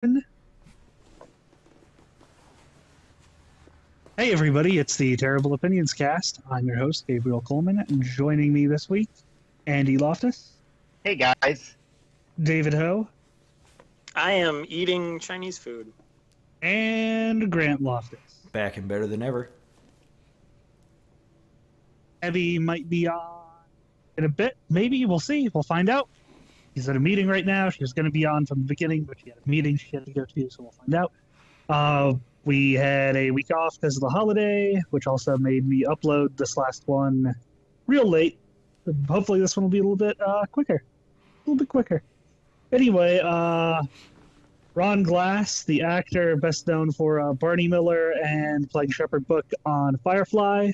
Hey everybody, it's the Terrible Opinions cast. I'm your host, Gabriel Coleman, and joining me this week, Andy Loftus, Hey guys. David Ho, I am eating Chinese food. and Grant Loftus. Back and better than ever. Abby might be on in a bit, maybe, we'll see, we'll find out. She's at a meeting right now. She was going to be on from the beginning, but she had a meeting she had to go to, so we'll find out. We had a week off because of the holiday, which also made me upload this last one real late. Hopefully this one will be a little bit quicker. A little bit quicker. Anyway, Ron Glass, the actor best known for Barney Miller and playing Shepherd Book on Firefly,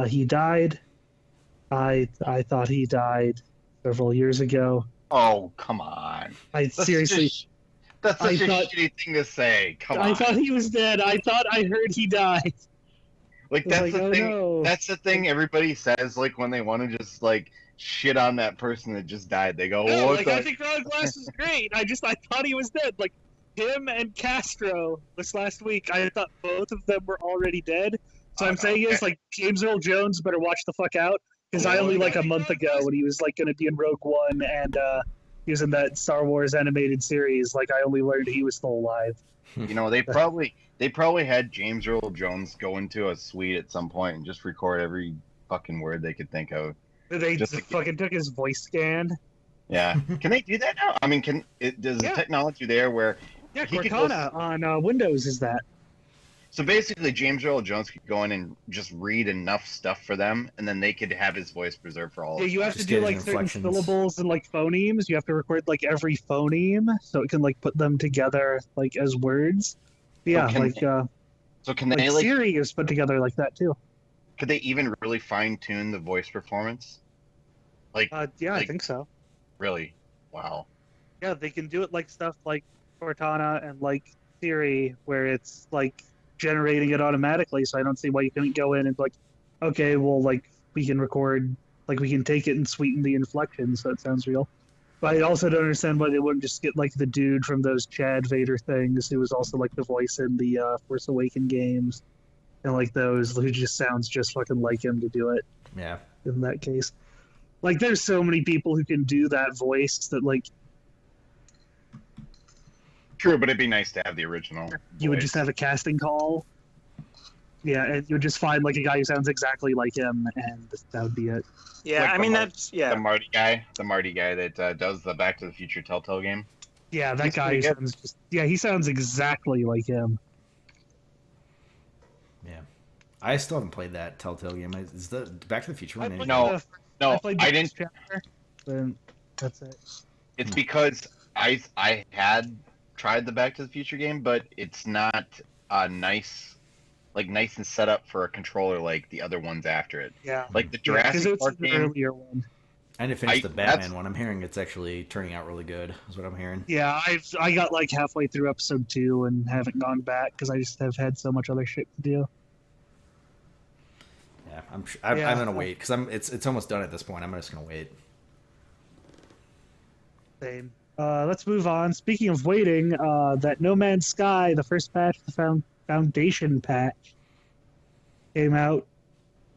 he died. I thought he died several years ago. Oh, come on. That's such a shitty thing to say. Come on. I thought he was dead. I thought I heard he died. That's the thing. No. That's the thing everybody says, like, when they want to just, like, shit on that person that just died. They go, No, what I think Ron Glass is great. I thought he was dead. Like, him and Castro this last week, I thought both of them were already dead. So I'm saying is, like, James Earl Jones better watch the fuck out. Because I only, like, a month ago, when he was, like, going to be in Rogue One and he was in that Star Wars animated series, like, I only learned he was still alive. You know, they probably had James Earl Jones go into a suite at some point and just record every fucking word they could think of. They just fucking took his voice scan. Yeah. Can they do that now? I mean, does the technology there where... Yeah, Cortana on Windows is that. So basically, James Earl Jones could go in and just read enough stuff for them, and then they could have his voice preserved for all of Yeah, you have Just to do, get like, certain inflections. syllables and, like, phonemes. You have to record, like, every phoneme so it can, like, put them together, like, as words. Yeah, So can they, like, Siri is put together like that, too. could they even really fine-tune the voice performance? Like, Yeah, I like- think so. really? Wow. Yeah, they can do it like stuff like Cortana and, like, Siri, where it's, like, generating it automatically, so I don't see why you couldn't go in and, like, okay, well, like, we can record, like, we can take it and sweeten the inflection so it sounds real. But I also don't understand why they wouldn't just get, like, the dude from those Chad Vader things who was also, like, the voice in the Force Awakens games, and, like, those who just sounds just fucking like him to do it Yeah. in that case. Like, there's so many people who can do that voice that, like, True, but it'd be nice to have the original. you would voice. just have a casting call. Yeah, and you would just find, like, a guy who sounds exactly like him, and that would be it. Yeah, Like I the mean Mar- that's the Marty guy that does the Back to the Future Telltale game. Yeah, that He's guy pretty good. sounds just... Yeah, he sounds exactly like him. Yeah. I still haven't played that Telltale game. Is the Back to the Future one? played No. No, I played the I didn't. first chapter, and that's it. It's because I had tried the Back to the Future game, but it's not nice and set up for a controller like the other ones after it. Yeah. Like the Because Jurassic it's Park the game. earlier one. I didn't finish the that's- Batman one. I'm hearing it's actually turning out really good, is what I'm hearing. Yeah, I got, like, halfway through episode 2 and haven't gone back because I just have had so much other shit to do. Yeah, I'm Yeah. gonna wait because it's almost done at this point. I'm just gonna wait. Same. Let's move on. Speaking of waiting, that No Man's Sky, the first patch, the Foundation patch, came out.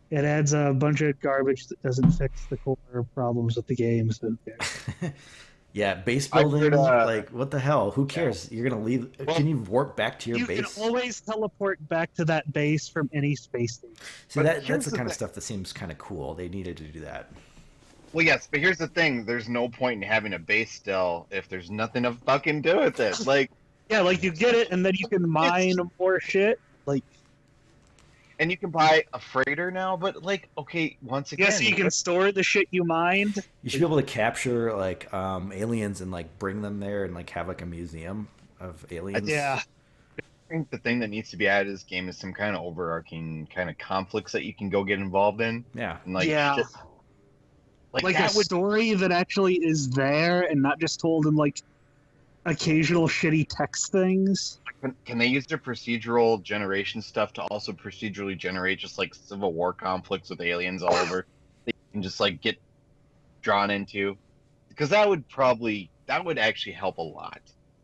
It adds a bunch of garbage that doesn't fix the core problems with the game. So Yeah, base I building. heard, Like, what the hell? Who cares? You're gonna leave. Well, can you warp back to your you base? can always teleport back to that base from any space station. See, But that's here's the the kind of thing. stuff that seems kind of cool. They needed to do that. Well, yes, but here's the thing: there's no point in having a base still if there's nothing to fucking do with it. Like, Yeah, like, you get it, and then you can mine more shit. Like, and you can buy a freighter now, but like, okay, once again, yes, you can store the shit you mined. You should be able to capture like aliens and like bring them there and like have like a museum of aliens. Yeah. I think the thing that needs to be added to this game is some kind of overarching kind of conflicts that you can go get involved in, Yeah. and like, Yeah. shit- Like that a story that actually is there and not just told in, like, occasional shitty text things. Can they use their procedural generation stuff to also procedurally generate just like Civil War conflicts with aliens all over? They can just like get drawn into, because that would actually help a lot.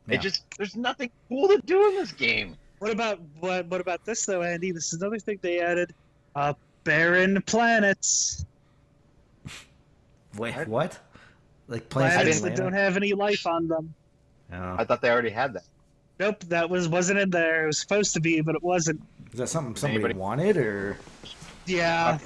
Yeah. It just there's nothing cool to do in this game. What about this though, Andy? This is another thing they added. Barren planets. Wait, what? Like Planets Planets of that Atlanta? don't have any life on them. Oh. I thought they already had that. Nope, that wasn't in there. It was supposed to be, but it wasn't. Is that something somebody Anybody- wanted, or Yeah.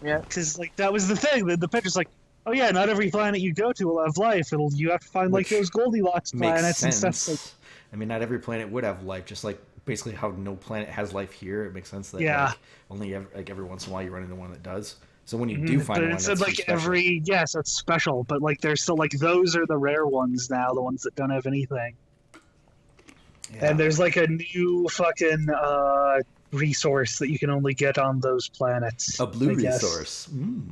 Yeah. Because like that was the thing. The picture's like, oh yeah, not every planet you go to will have life. You have to find like Which those Goldilocks makes planets and sense? stuff. Like, I mean, not every planet would have life, just like basically how no planet has life here. It makes sense that Yeah. like, only every once in a while you run into one that does. So when you Mhm. do find But one, it that's said like special. every yes, that's special. But like there's still like those are the rare ones now, the ones that don't have anything. Yeah. And there's like a new fucking resource that you can only get on those planets. a blue I guess. resource.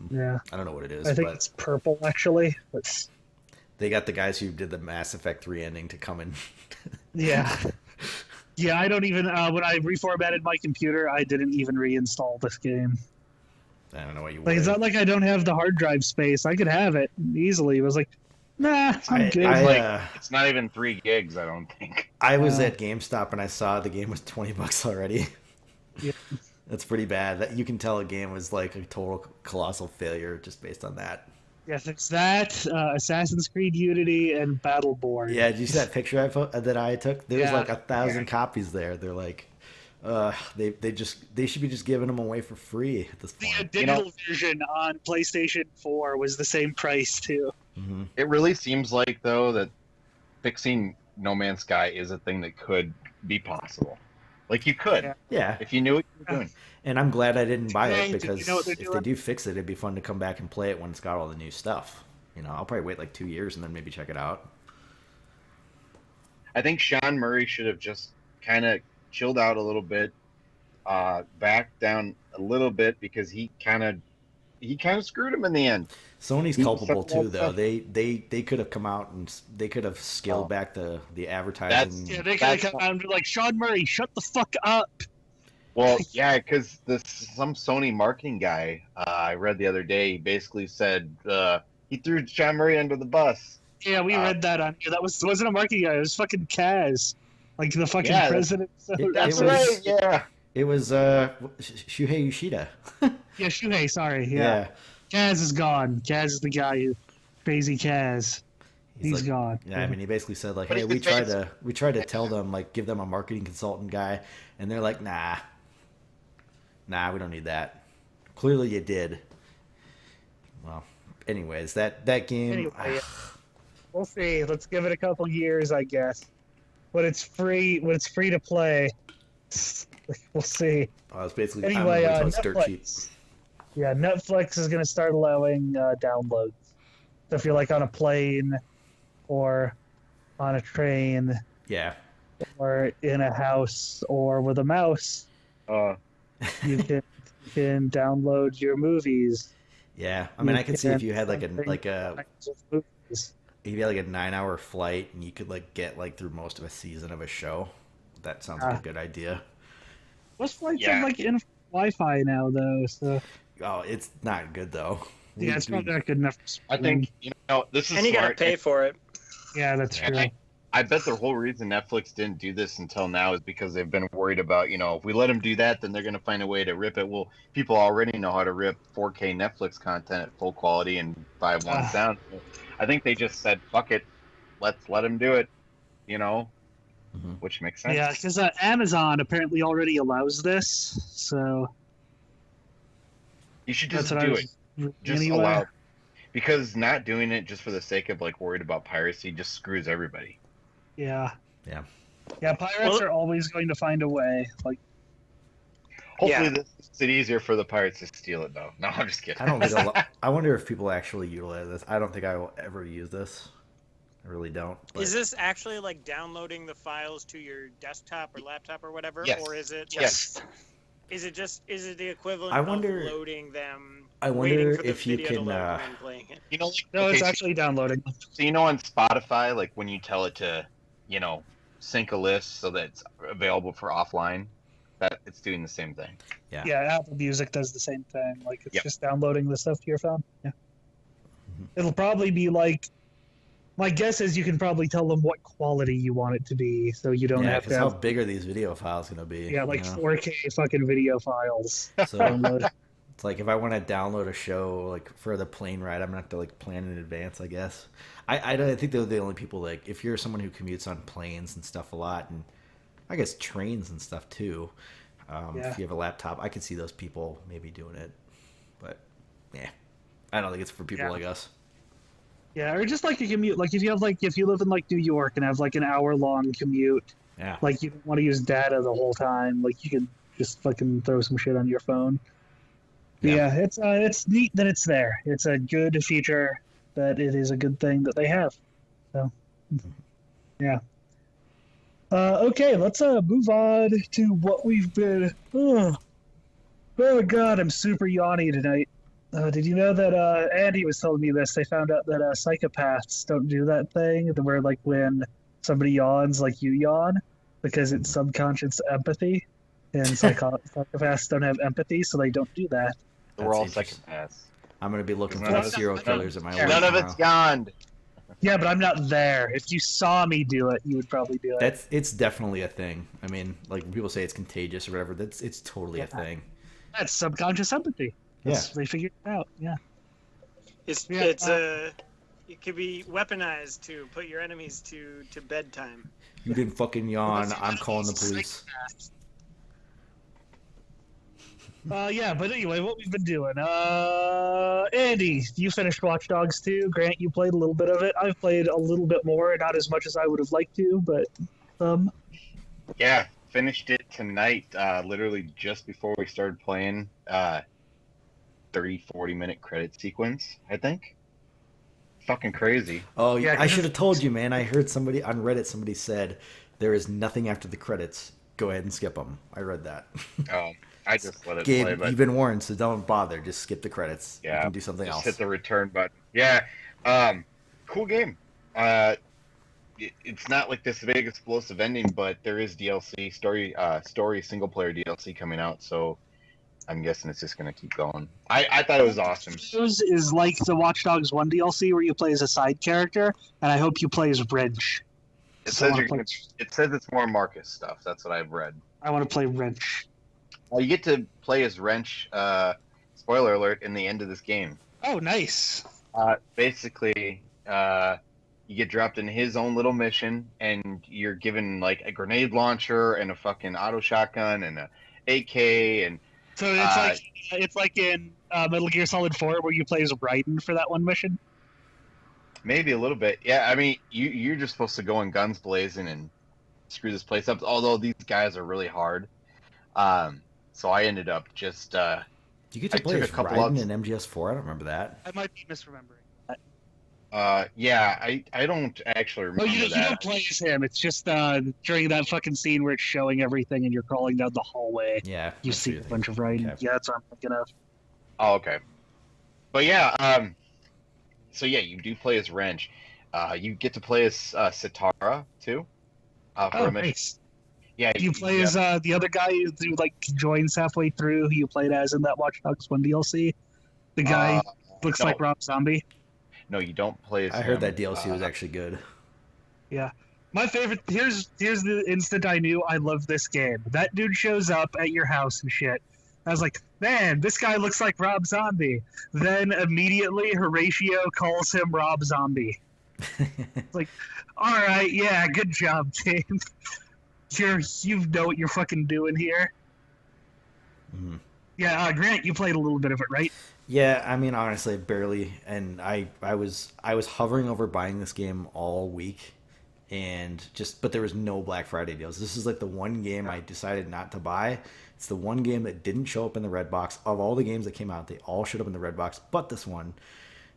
Yeah, I don't know what it is, I think but it's purple actually. It's they got the guys who did the Mass Effect 3 ending to come in. yeah. Yeah, I don't even when I reformatted my computer, I didn't even reinstall this game. I don't know what you Like it's would. not like I don't have the hard drive space. I could have it easily. It was like, nah, I'm good. It's not even 3 gigs, I don't think. I was at GameStop and I saw the game was $20 already. Yeah. That's pretty bad. That you can tell a game was like a total colossal failure just based on that. Yes, it's that Assassin's Creed Unity and Battleborn. Yeah, did you see that picture that I took? There's Yeah. like 1,000 copies there. They're like, they should be just giving them away for free at this The point. digital version on PlayStation 4 was the same price too. Hmm. It really seems like though that fixing No Man's Sky is a thing that could be possible. Like you could Yeah. Yeah, if you knew what you were doing. and I'm glad I didn't buy Hey, it do you because know what they're if they doing? do fix it, it'd be fun to come back and play it when it's got all the new stuff. You know, I'll probably wait like 2 years and then maybe check it out. I think Sean Murray should have just kind of chilled out a little bit, backed down a little bit because he kind of screwed him in the end. Sony's He- culpable something too, like though. They could have come out and they could have scaled Oh. back the advertising. Yeah, they could have That's- come out and be like, Sean Murray, shut the fuck up. Well, yeah, because some Sony marketing guy I read the other day he basically said he threw Sean Murray under the bus. Yeah, we read that on here. That wasn't a marketing guy. It was fucking Kaz, like the fucking Yeah, president. That's It was- right. Yeah. It was Shuhei Yoshida. Yeah, Shuhei. Sorry. Yeah. Kaz is gone. Kaz is the guy who crazy Kaz. He's like, gone. Yeah, I mean, he basically said like, But "Hey, it's we the tried face. to tell them like give them a marketing consultant guy, and they're like, nah, we don't need that. Clearly, you did. Well, anyways, that game. Anyway, we'll see. Let's give it a couple years, I guess. When it's free to play, we'll see. I was basically Anyway, I'm waiting till it's dirt cheap. Netflix. Yeah, Netflix is going to start allowing downloads. So if you're like on a plane or on a train Yeah, or in a house or with a mouse, you can download your movies. yeah. I mean, I could see if you had like Something movies. if you had like a 9-hour flight and you could like get like through most of a season of a show. That sounds like a good idea. Most flights Yeah. have like in Wi-Fi now, though. So Oh, it's not good though. yeah, it's probably not good enough. For I think this is And you gotta smart. pay for it. Yeah, that's Yeah, true. I bet the whole reason Netflix didn't do this until now is because they've been worried about, if we let them do that, then they're going to find a way to rip it. Well, people already know how to rip 4K Netflix content at full quality and buy one sound. I think they just said, fuck it, let's let them do it, which makes sense. Yeah, because Amazon apparently already allows this. So You should that's just what I do was it. reading Just anyway. allow it. Because not doing it just for the sake of worried about piracy just screws everybody. Yeah. Yeah. Yeah, pirates Well- are always going to find a way. Like, Hopefully Yeah. this makes it easier for the pirates to steal it, though. No, I'm just kidding. I don't think I wonder if people actually utilize this. I don't think I will ever use this. I really don't. But Is this actually like downloading the files to your desktop or laptop or whatever, Yes. or is it Yes. is it the equivalent I wonder- of loading them? I waiting wonder for the if you video to can. load and then playing it? No, no, it's so- actually downloading. So on Spotify, when you tell it to, sync a list so that it's available for offline, that it's doing the same thing. Yeah. Yeah, Apple Music does the same thing. Like, it's Yep. just downloading the stuff to your phone. Yeah. Mhm. It'll probably be like My guess is you can probably tell them what quality you want it to be, so you don't Yeah, have because to how have big are these video files gonna be? like you know? 4K fucking video files. So Download. it's like if I want to download a show like for the plane ride, I'm gonna have to like plan in advance, I guess. I think they're the only people like if you're someone who commutes on planes and stuff a lot, and I guess trains and stuff too. Yeah. If you have a laptop, I could see those people maybe doing it, but yeah, I don't think it's for people Yeah. like us. Yeah, or just like a commute. Like if you live in like New York and have like an hour-long commute, Yeah, like you don't want to use data the whole time. Like you could just fucking throw some shit on your phone. Yeah. Yeah, it's neat that it's there. It's a good feature that it is a good thing that they have. So, yeah. Okay, let's move on to what we've been. Oh God, I'm super yawny tonight. Did you know that Andy was telling me this? They found out that psychopaths don't do that thing where like when somebody yawns, like you yawn, because it's subconscious empathy, and psychopaths don't have empathy, so they don't do that. We're all That's interesting. psychopaths. I'm gonna be looking None for of serial it's- killers at my Yeah. work None of tomorrow. it's yawned. Yeah, but I'm not there. If you saw me do it, you would probably do it. It's definitely a thing. I mean, like when people say it's contagious or whatever, it's totally a Yeah. thing. That's subconscious empathy. They figured it out. Yeah. It's Yeah, it could be weaponized to put your enemies to bedtime. You didn't fucking yawn. I'm calling the police. Yeah, but anyway, what we've been doing. Andy, you finished Watch Dogs 2. Grant, you played a little bit of it. I've played a little bit more, not as much as I would have liked to, but Yeah, finished it tonight, literally just before we started playing. 30-40 minute credit sequence, I think. Fucking crazy. Oh, Yeah, yeah, I 'cause should have told you, man. I heard somebody on Reddit. Somebody said there is nothing after the credits. Go ahead and skip them. I read that. I just let it Gabe, play, but you've been warned, so don't bother. Just skip the credits. yeah, You can do something just else. hit the return button. Yeah, cool game. It's not like this big explosive ending, but there is DLC story single player DLC coming out, so I'm guessing it's just gonna keep going. I thought it was awesome. News is like the Watch Dogs 1 DLC where you play as a side character, and I hope you play as Wrench. It So I says wanna you're play- gonna, it says it's more Marcus stuff. That's what I've read. I want to play Wrench. You get to play as Wrench. Spoiler alert! In the end of this game, Oh, nice. basically, you get dropped in his own little mission, and you're given like a grenade launcher and a fucking auto shotgun and a AK, and So it's like in Metal Gear Solid 4 where you play as Raiden for that one mission. maybe a little bit. Yeah, I mean, you're just supposed to go in guns blazing and screw this place up. Although these guys are really hard, so I ended up just. you get to I play took as a couple Raiden ups. in MGS4. I don't remember that. I might be misremembering. Yeah, I don't actually Oh, remember you that. don't play as him. It's just during that fucking scene where it's showing everything and you're crawling down the hallway. Yeah, You I see a what you're bunch of Raiden. Okay. Yeah, that's what I'm thinking of. Oh, okay. But yeah, so yeah, you do play as Wrench. You get to play as Sitara too. For Oh, a mission. nice. Yeah, You play as the other guy who like joins halfway through, who you played as in that Watch Dogs 1 DLC. The guy looks no. like Rob Zombie. No, you don't play as I heard him. that DLC was actually good. My favorite. Here's the instant I knew I love this game. That dude shows up at your house and shit. I was like, man, this guy looks like Rob Zombie. Then immediately Horatio calls him Rob Zombie. All right, yeah, good job, team. You know what you're fucking doing here. Mhm. Yeah, Grant, you played a little bit of it, right? Yeah, I mean, honestly, barely. And I was hovering over buying this game all week, and but there was no Black Friday deals. This is like the one game I decided not to buy. It's the one game that didn't show up in the red box. Of all the games that came out, they all showed up in the red box, but this one.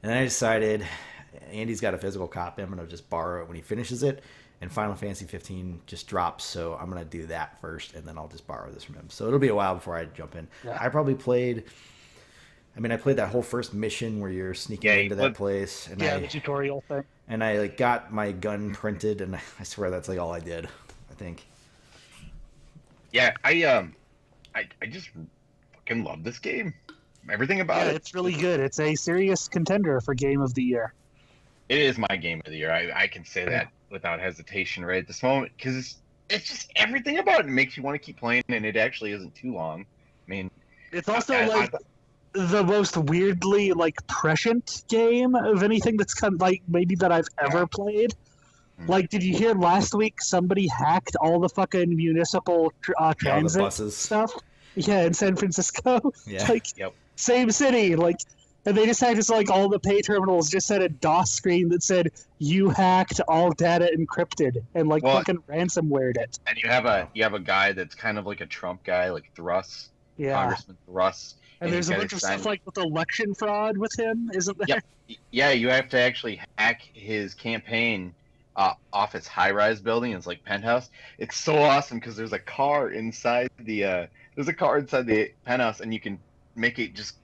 And I decided, Andy's got a physical copy. I'm gonna just borrow it when he finishes it. And Final Fantasy 15 just drops, so I'm gonna do that first, and then I'll just borrow this from him. So it'll be a while before I jump in. Yeah. I probably played. I mean, I played that whole first mission where you're sneaking Yeah, you into played- that place, and Yeah, the tutorial thing. I like got my gun printed, and I swear that's like all I did. I think. Yeah, I just fucking love this game. Everything about Yeah, it. it's really good. It's a serious contender for Game of the Year. It is my game of the year. I can say that without hesitation right at this moment because it's just everything about it makes you want to keep playing, and it actually isn't too long. I mean, It's also the most weirdly like prescient game of anything that's kind of like maybe that I've ever played. Like, did you hear last week somebody hacked all the fucking municipal transit buses. stuff? Yeah, in San Francisco. Yeah. Like, same city. Like, and they just had just like all the pay terminals just had a DOS screen that said "You hacked, all data encrypted," and like fucking ransomwared it. And you have a guy that's kind of like a Trump guy, like Thruss, Congressman Thruss. And there's a bunch of stuff like with election fraud with him, isn't there? Yeah, you have to actually hack his campaign off his high-rise building. It's like penthouse. It's so awesome because there's a car inside the penthouse, and you can make it just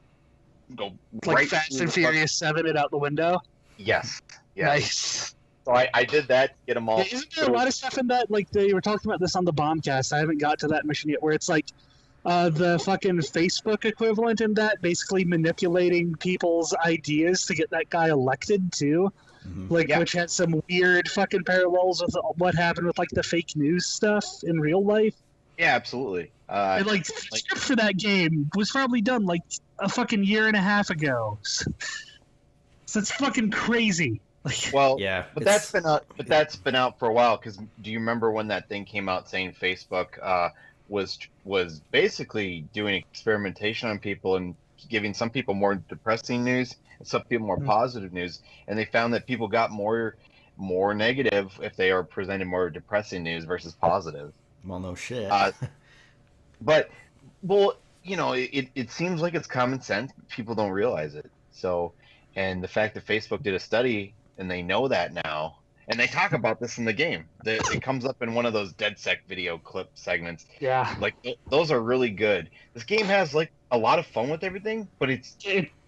go like right Fast and Furious 7 it out the window. Yes. Nice. So I did that to get them all. Isn't there a lot of stuff in that? Like they were talking about this on the Bombcast. I haven't got to that mission yet, where it's like the fucking Facebook equivalent in that, basically manipulating people's ideas to get that guy elected too. Like, which has some weird fucking parallels with what happened with like the fake news stuff in real life. Yeah, absolutely. And like the script for that game was probably done like a fucking year and a half ago. So it's fucking crazy. Well, yeah, but that's been out for a while. Because do you remember when that thing came out saying Facebook was basically doing experimentation on people and giving some people more depressing news and some people more positive news, and they found that people got more negative if they are presenting more depressing news versus positive. Well, no shit. But you know, it seems like it's common sense. People don't realize it. So, and the fact that Facebook did a study and they know that now, and they talk about this in the game. It comes up in one of those DedSec video clip segments. Yeah. Like, those are really good. This game has, like, a lot of fun with everything, but it's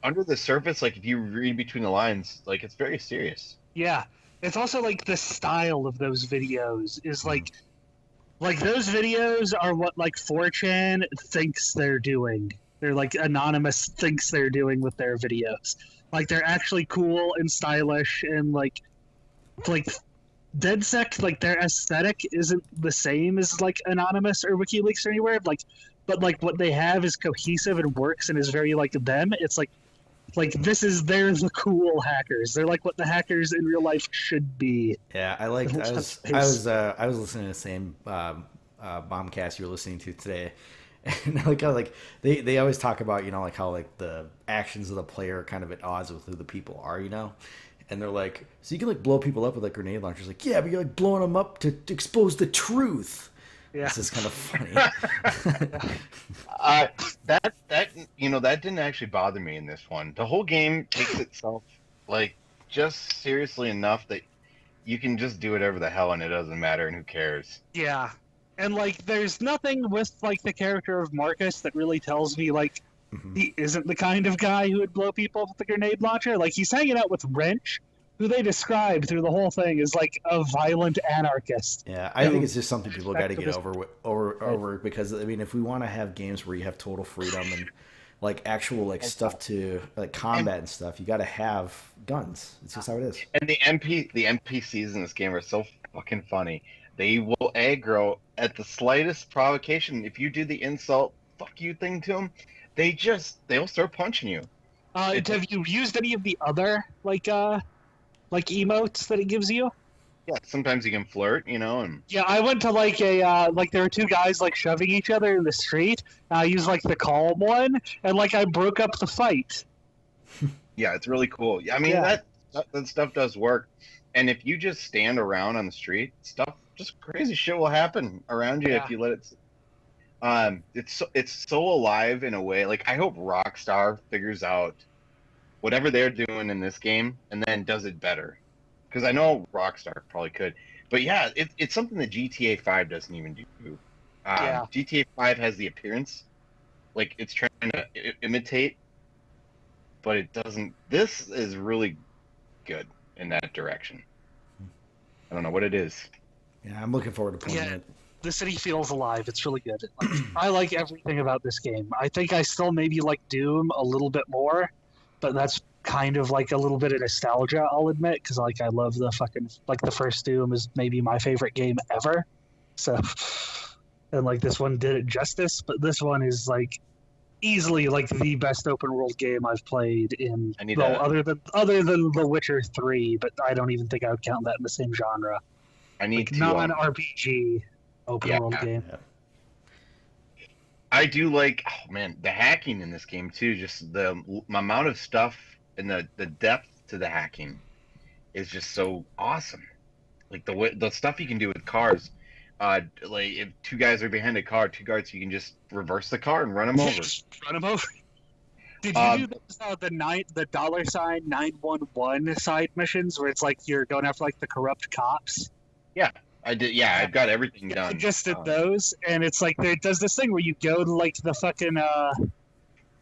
under the surface, like, if you read between the lines, like, it's very serious. Yeah. It's also, like, the style of those videos is, like those videos are what, like, 4chan thinks they're doing. They're, like, Anonymous thinks they're doing with their videos. Like, they're actually cool and stylish and, like DedSec, like their aesthetic isn't the same as like Anonymous or WikiLeaks or anywhere. Like, but like what they have is cohesive and works and is very like them. It's like they're the cool hackers. They're like what the hackers in real life should be. Yeah, I was listening to the same Bombcast you were listening to today. And like they always talk about, you know, like how like the actions of the player are kind of at odds with who the people are, you know. And they're like, so you can like blow people up with like grenade launchers. Like, yeah, but you're like blowing them up to expose the truth. Yeah, this is kind of funny. That you know, that didn't actually bother me in this one. The whole game takes itself like just seriously enough that you can just do whatever the hell and it doesn't matter and who cares. Yeah, and like there's nothing with like the character of Marcus that really tells me like. He isn't the kind of guy who would blow people up with a grenade launcher. Like, he's hanging out with Wrench, who they describe through the whole thing as, like, a violent anarchist. Yeah, I think it's just something people got to get over because, I mean, if we want to have games where you have total freedom and, like, actual, like, stuff to, like, combat and stuff, you got to have guns. It's just how it is. And the NPCs in this game are so fucking funny. They will aggro at the slightest provocation. If you do the insult, fuck you thing to them, they'll start punching you. Have you used any of the other like emotes that it gives you? Yeah, sometimes you can flirt, you know, and yeah, I went to like a like there were two guys like shoving each other in the street. I used like the calm one, and like I broke up the fight. Yeah, it's really cool. I mean, that stuff does work, and if you just stand around on the street, just crazy shit will happen around you if you let it. It's so alive in a way. Like, I hope Rockstar figures out whatever they're doing in this game and then does it better, because I know Rockstar probably could. But yeah, it's something that GTA 5 doesn't even do. GTA 5 has the appearance, like it's trying to imitate, but it doesn't. This is really good in that direction. I don't know what it is. Yeah, I'm looking forward to playing it. The city feels alive. It's really good. Like, I like everything about this game. I think I still maybe like Doom a little bit more, but that's kind of like a little bit of nostalgia, I'll admit, because like I love the fucking like the first Doom is maybe my favorite game ever. So, and like this one did it justice, but this one is like easily like the best open world game I've played in. Other than The Witcher 3, but I don't even think I would count that in the same genre. I need like, non-RPG open world game. Yeah. I do like, oh man, the hacking in this game too. Just the amount of stuff and the depth to the hacking is just so awesome. Like the stuff you can do with cars. Like if two guys are behind a car, two guards, you can just reverse the car and run them over. Run them over. Did you do those, the $911 side missions where it's like you're going after like the corrupt cops? Yeah. I did. Yeah, I've got everything done. I just did those, and it's like it does this thing where you go to like the fucking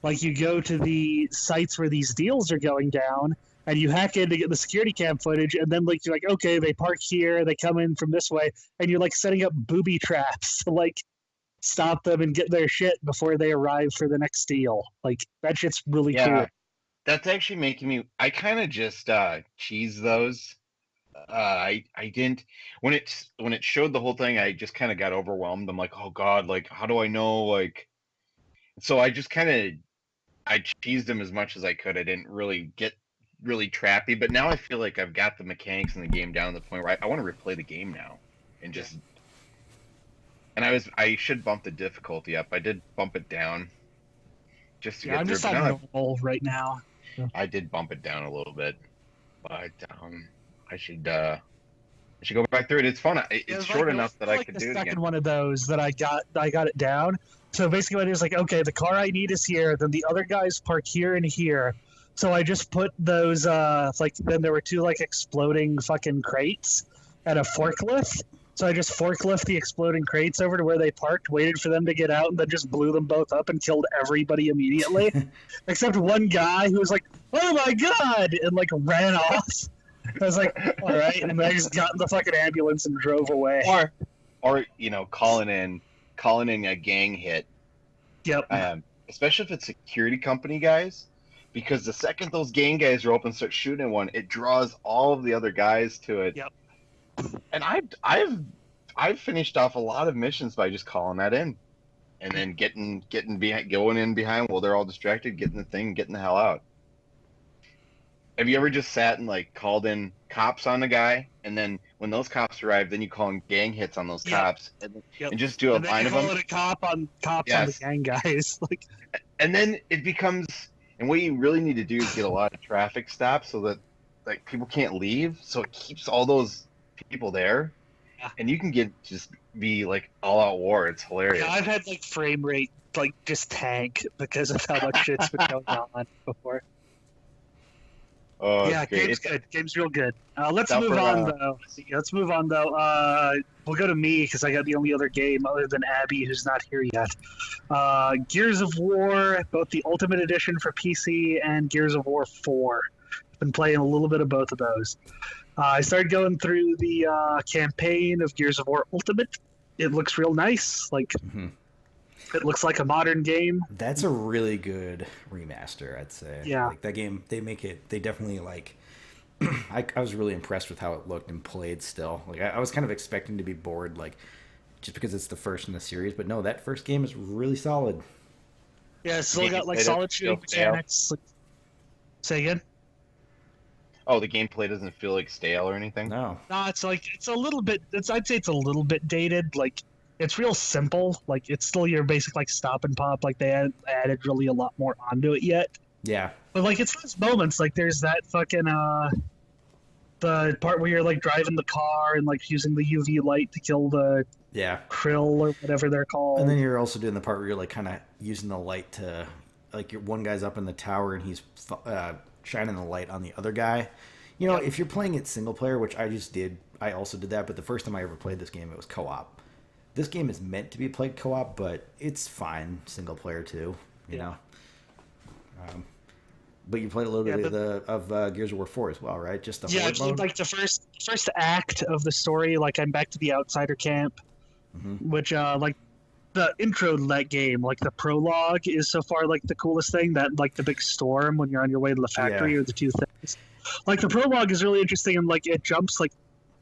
like you go to the sites where these deals are going down, and you hack in to get the security cam footage, and then like you're like, okay, they park here, they come in from this way, and you're like setting up booby traps to like stop them and get their shit before they arrive for the next deal. Like that shit's really cool. That's actually making me. I kind of just cheese those. I didn't when it showed the whole thing. I just kind of got overwhelmed. I'm like, oh god, like how do I know? Like, so I just I cheesed them as much as I could. I didn't really get really trappy, but now I feel like I've got the mechanics in the game down to the point where I want to replay the game now and just. And I should bump the difficulty up. I did bump it down just to get I'm through. just on normal right now. I did bump it down a little bit, but I should go back through it. It's fun. It's short enough that I could do it again. The second one of those that I got it down. So basically, what it is like, okay, the car I need is here. Then the other guys park here and here. So I just put those then there were two like exploding fucking crates and a forklift. So I just forklift the exploding crates over to where they parked, waited for them to get out, and then just blew them both up and killed everybody immediately, except one guy who was like, "Oh my god!" and like ran off. I was like, all right, and I just got in the fucking ambulance and drove away. Or calling in a gang hit. Yep. Especially if it's security company guys, because the second those gang guys are open and start shooting at one, it draws all of the other guys to it. Yep. And I've finished off a lot of missions by just calling that in, and then getting behind, going in behind while they're all distracted, getting the thing, getting the hell out. Have you ever just sat and like called in cops on the guy, and then when those cops arrive, then you call in gang hits on those cops, and just do a line of them? And then you call it a cops on the gang guys. Like, and then it becomes, and what you really need to do is get a lot of traffic stops so that like people can't leave, so it keeps all those people there, and you can be like all out war. It's hilarious. Yeah, I've had like frame rate like just tank because of how much shit's been going on before. Oh, yeah, game's good. Game's real good. Let's move on though. We'll go to me because I got the only other game other than Abby who's not here yet. Gears of War, both the Ultimate Edition for PC and Gears of War 4. I've been playing a little bit of both of those. I started going through the campaign of Gears of War Ultimate. It looks real nice. Like, it looks like a modern game. That's a really good remaster, I'd say. Yeah. Like that game, they definitely like. I was really impressed with how it looked and played still. Like I was kind of expecting to be bored, like just because it's the first in the series. But no, that first game is really solid. Yeah, it's still got like solid shooting mechanics. Say again. Oh, the gameplay doesn't feel like stale or anything? No, it's like it's a little bit. I'd say it's a little bit dated. Like it's real simple. Like it's still your basic like stop and pop. Like they added really a lot more onto it yet. Yeah. But like it's those moments. Like there's that fucking the part where you're like driving the car and like using the UV light to kill the krill or whatever they're called. And then you're also doing the part where you're like kind of using the light to like one guy's up in the tower and he's shining the light on the other guy. You know, if you're playing it single player, which I just did, I also did that, but the first time I ever played this game, it was co-op. This game is meant to be played co-op, but it's fine single player too, you know. But you played a little bit of Gears of War 4 as well, right? Just the horde mode? Like the first act of the story, like I'm back to the Outsider camp, which like the intro to that game, like the prologue, is so far like the coolest thing. That like the big storm when you're on your way to the factory Yeah. are the two things. Like the prologue is really interesting, and like it jumps like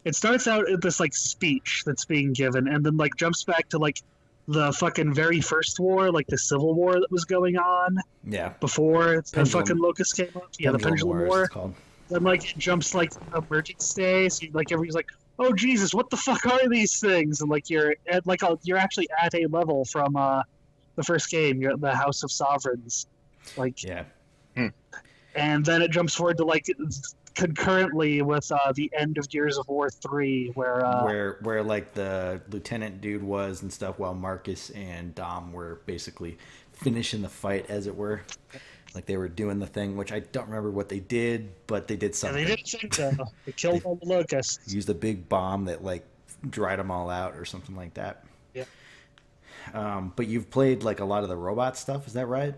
it starts out at this like speech that's being given, and then like jumps back to like the fucking very first war, like the Civil War that was going on Yeah. before the Pendulum. fucking Locust came up. Yeah, the Pendulum as War. it's called. Then like it jumps like emergence day, so like everybody's like, "Oh Jesus, what the fuck are these things?" And like you're at like you're actually at a level from the first game. You're at the House of Sovereigns, like, Yeah. and then it jumps forward to like concurrently with the end of Gears of War 3, Where like the lieutenant dude was and stuff, while Marcus and Dom were basically finishing the fight, as it were. Like they were doing the thing, which I don't remember what they did, but they did yeah, something. they didn't think so. They killed all the locusts. Used a big bomb that like dried them all out or something like that. Yeah. But you've played like a lot of the robot stuff, is that right?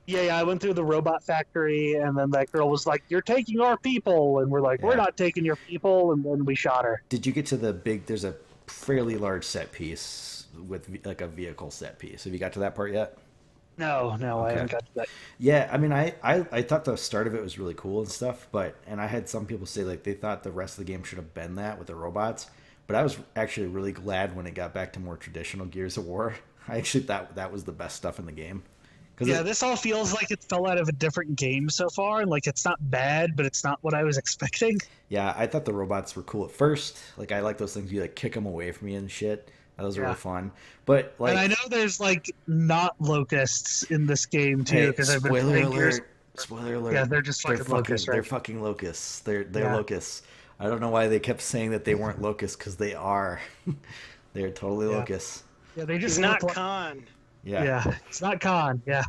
Yeah, I went through the robot factory, and then that girl was like, "You're taking our people," and we're like, "We're Yeah. not taking your people," and then we shot her. Did you get to the big? There's a fairly large set piece with like a vehicle set piece. Have you got to that part yet? No, I Okay. haven't got to that. Yeah, I mean, I thought the start of it was really cool and stuff, and I had some people say like they thought the rest of the game should have been that with the robots, but I was actually really glad when it got back to more traditional Gears of War. I actually thought that was the best stuff in the game. Yeah, this all feels like it fell out of a different game so far, and like it's not bad, but it's not what I was expecting. Yeah, I thought the robots were cool at first. Like I like those things you like kick them away from you and shit. Those are Yeah. really fun. But like, And I know there's like not locusts in this game too, hey, because I've been spoiler playing Gears. alert! Spoiler alert! Yeah, they're just fucking locusts, right? They're fucking locusts. They're Yeah. locusts. I don't know why they kept saying that they weren't locusts, because they are. They're totally Yeah. locusts. Yeah, they just He's not look like, Khan. Yeah. it's not Khan. Yeah,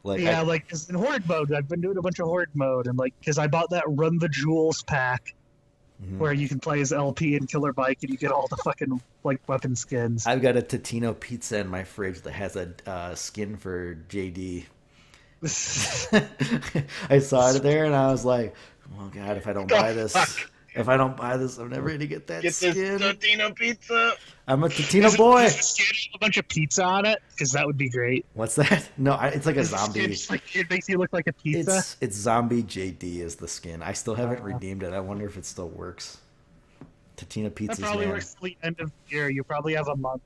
Like yeah, I- like 'cause in Horde mode, I've been doing a bunch of Horde mode, and like because I bought that Run the Jewels pack. Mhm. Where you can play as LP and Killer Bike, and you get all the fucking like weapon skins. I've got a Totino pizza in my fridge that has a skin for JD. I saw it there and I was like, "Oh God, if I don't buy this, I'm never gonna get that Get this skin. Totino pizza. I'm a Totino boy." Does the skin have a bunch of pizza on it? Because that would be great. What's that? No, it's like a It's zombie. just like it makes you look like a pizza. It's zombie JD is the skin. I still haven't Oh. redeemed it. I wonder if it still works. Totino That pizzas, probably man. works till the end of the year. You probably have a month.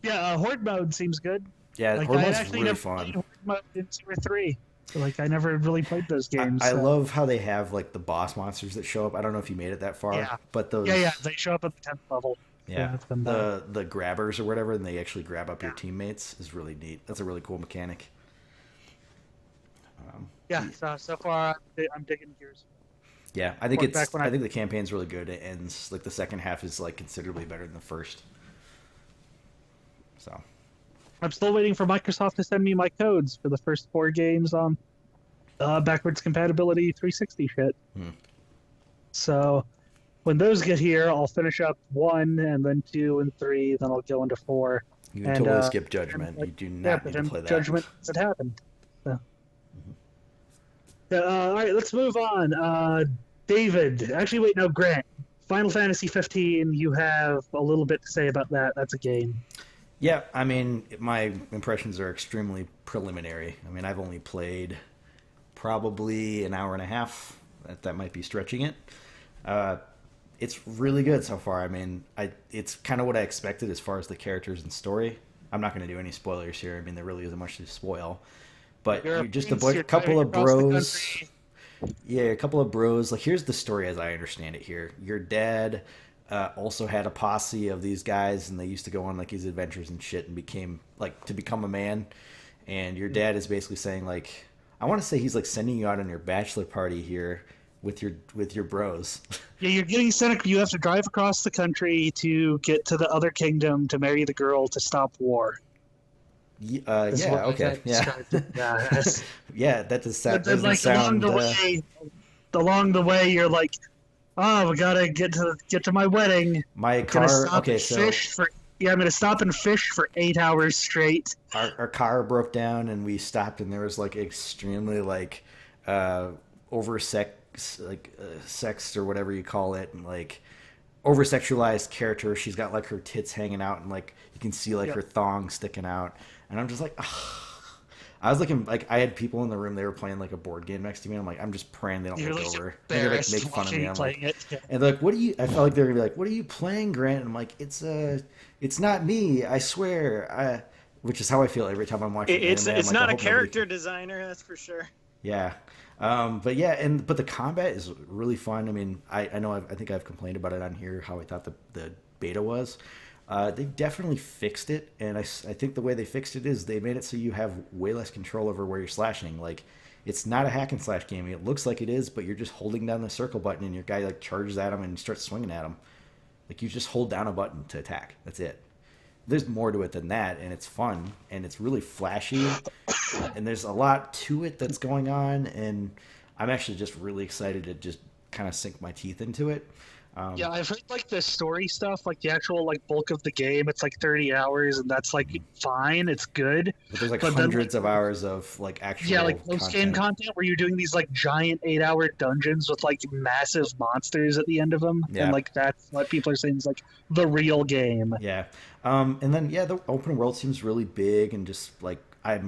Yeah, Horde mode seems good. Yeah, Like Horde I mode's actually really never fun. played Horde mode in 2 or 3. So, like I never really played those games. I so- love how they have like the boss monsters that show up. I don't know if you made it that far, Yeah. but those Yeah, they show up at the 10th level. Yeah, it's been the grabbers or whatever, and they actually grab up your Yeah. teammates is really neat. That's a really cool mechanic. Yeah, so far I'm digging Gears. Yeah, I think Went back when I I- think the campaign's really good. It ends like the second half is like considerably better than the first. So I'm still waiting for Microsoft to send me my codes for the first 4 games on backwards compatibility 360 shit. Hmm. So when those get here, I'll finish up 1 and then 2 and 3, then I'll go into 4. you can And, totally uh, skip Judgment. like, You do Yeah, not but need to then play that. Judgment doesn't happen. So. All right, let's move on. David, actually, wait, no, Grant. Final Fantasy 15. You have a little bit to say about that. That's a game. Yeah, I mean, my impressions are extremely preliminary. I mean, I've only played probably an hour and a half. That might be stretching it. It's really good so far. I mean, it's kind of what I expected as far as the characters and story. I'm not going to do any spoilers here. I mean, there really isn't much to spoil. But you're just a You're couple of driving across the bros. country. Yeah, a couple of bros. Like, here's the story as I understand it here. Your dad also had a posse of these guys, and they used to go on, like, these adventures and shit and became, like, to become a man. And your dad is basically saying, like, I want to say he's, like, sending you out on your bachelor party here with your bros. Yeah, you're getting sent. You have to drive across the country to get to the other kingdom to marry the girl to stop war. Is Yeah, what my okay. dad Yeah. described it. Yeah, that's- Yeah, that does sound, but then, doesn't like sound... along the way, you're like, oh, we gotta get to my wedding. my Gonna car... stop Okay, and so... fish for. Yeah, I'm gonna stop and fish for 8 hours straight. Our car broke down and we stopped and there was like extremely like sexed or whatever you call it, and like over sexualized character. She's got like her tits hanging out and like you can see like Yep. her thong sticking out. And I'm just like, ugh. I was looking like I had people in the room. They were playing like a board game next to me. And I'm like, I'm just praying they don't You're look like over. And they're like embarrassed make fun of me. watching I'm playing like, it. Yeah. and they're like, what do you? I felt like they were gonna be like, what are you playing, Grant? And I'm like, it's not me. I swear. Which is how I feel every time I'm watching It's anime. I'm like, not I a hope nobody- character designer, that's for sure. Yeah. But yeah, but the combat is really fun. I mean, I know I think I've complained about it on here how I thought the beta was. They've definitely fixed it, and I think the way they fixed it is they made it so you have way less control over where you're slashing. Like, it's not a hack and slash game. It looks like it is, but you're just holding down the circle button, and your guy like charges at him and starts swinging at him. Like, you just hold down a button to attack. That's it. There's more to it than that, and it's fun, and it's really flashy, and there's a lot to it that's going on, and I'm actually just really excited to just kind of sink my teeth into it. Yeah, I've heard like the story stuff, like the actual like bulk of the game. It's like 30 hours, and that's like fine. It's good. But there's like But then, hundreds of hours of like actual Yeah, like post game content where you're doing these like giant 8-hour dungeons with like massive monsters at the end of them, Yeah. and like that's what people are saying is like the real game. Yeah, and then yeah, the open world seems really big, and just like I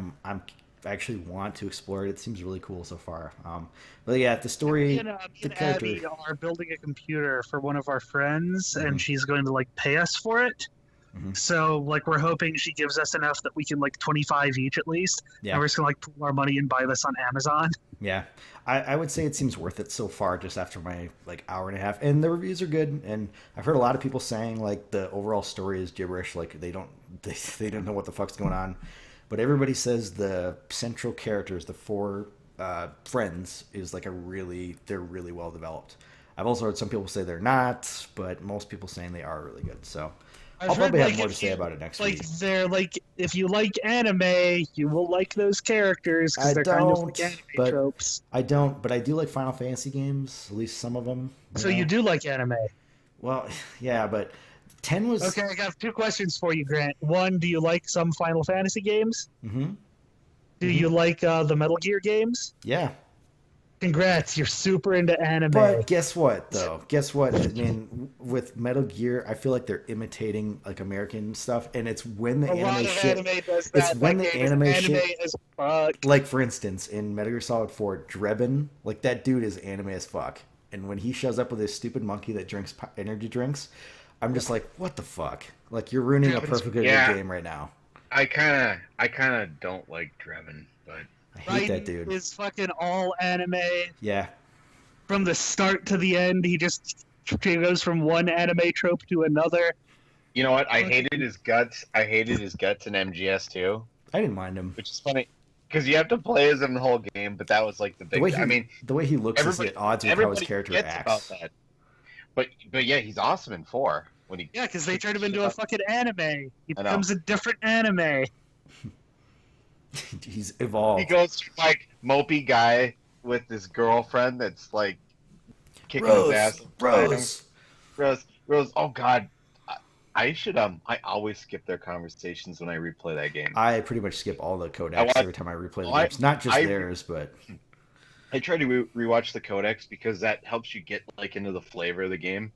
actually want to explore it. It seems really cool so far. But yeah, the story, Me the and character. Abby are building a computer for one of our friends, Mhm. and she's going to like pay us for it. Mhm. So like we're hoping she gives us enough that we can like 25 each at least, Yeah. and we're just gonna like pool our money and buy this on Amazon. Yeah, I would say it seems worth it so far, just after my like hour and a half, and the reviews are good. And I've heard a lot of people saying like the overall story is gibberish, like they don't know what the fuck's going on. But everybody says the central characters, the four friends, is like they're really well developed. I've also heard some people say they're not, but most people saying they are really good. So I'll probably have more to say about it next Like week. they're like, if you like anime, you will like those characters I because they're kind of like don't, anime but- tropes. I don't, but I do like Final Fantasy games, at least some of them. So you do like anime? Well, yeah, but 10 was Okay, I got 2 questions for you, Grant. One, do you like some Final Fantasy games? hmm Do you like the Metal Gear games? Yeah. Congrats, you're super into anime. But guess what, though? Guess what? I mean, with Metal Gear, I feel like they're imitating like American stuff, and it's when the a lot anime of shit. anime does it's that. when That the game is anime shit- as fuck. Like for instance, in Metal Gear Solid 4, Drebin, like that dude is anime as fuck, and when he shows up with his stupid monkey that drinks energy drinks, I'm just like, what the fuck? Like you're ruining a Drebin's- perfectly Yeah. good game right now. I kind of don't like Drebin, but I hate that Raiden dude. is fucking all anime Yeah. from the start to the end. He goes from one anime trope to another. you know what? I hated his guts. I hated his guts in MGS too, I didn't mind him. which is funny because you have to play as him the whole game. But that was like the The big. way he, I mean, the way he looks is everybody- at odds with how everybody his character forgets acts. about that. But yeah, he's awesome in 4 when he. Yeah, because they turned him into a fucking anime. He I know. becomes a different anime. He's He evolved. goes from like mopey guy with his girlfriend that's like kicking his Rose, ass. Rose. Oh God, I should I always skip their conversations when I replay that game. I pretty much skip all the codecs watch- every time I replay the I- games. Not just I- theirs, but I try to rewatch the codex because that helps you get like into the flavor of the game.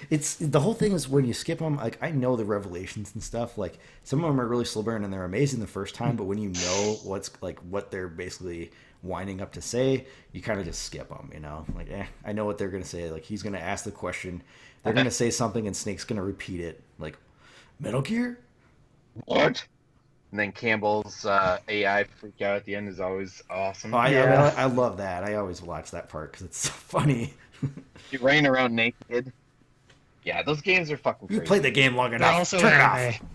it's the whole thing is when you skip them. Like I know the revelations and stuff. Like some of them are really slow burn and they're amazing the first time, but when you know what's like what they're basically winding up to say, you kind of just skip them. You know, like I know what they're gonna say. Like he's gonna ask the question, they're gonna say something, and Snake's gonna repeat it. Like Metal Gear. What? And then Campbell's AI freak out at the end is always awesome. Oh, Yeah. I love that. I always watch that part because it's so funny. You running around naked. Yeah, those games are fucking crazy. You played the game long They're enough. also Turn it anime.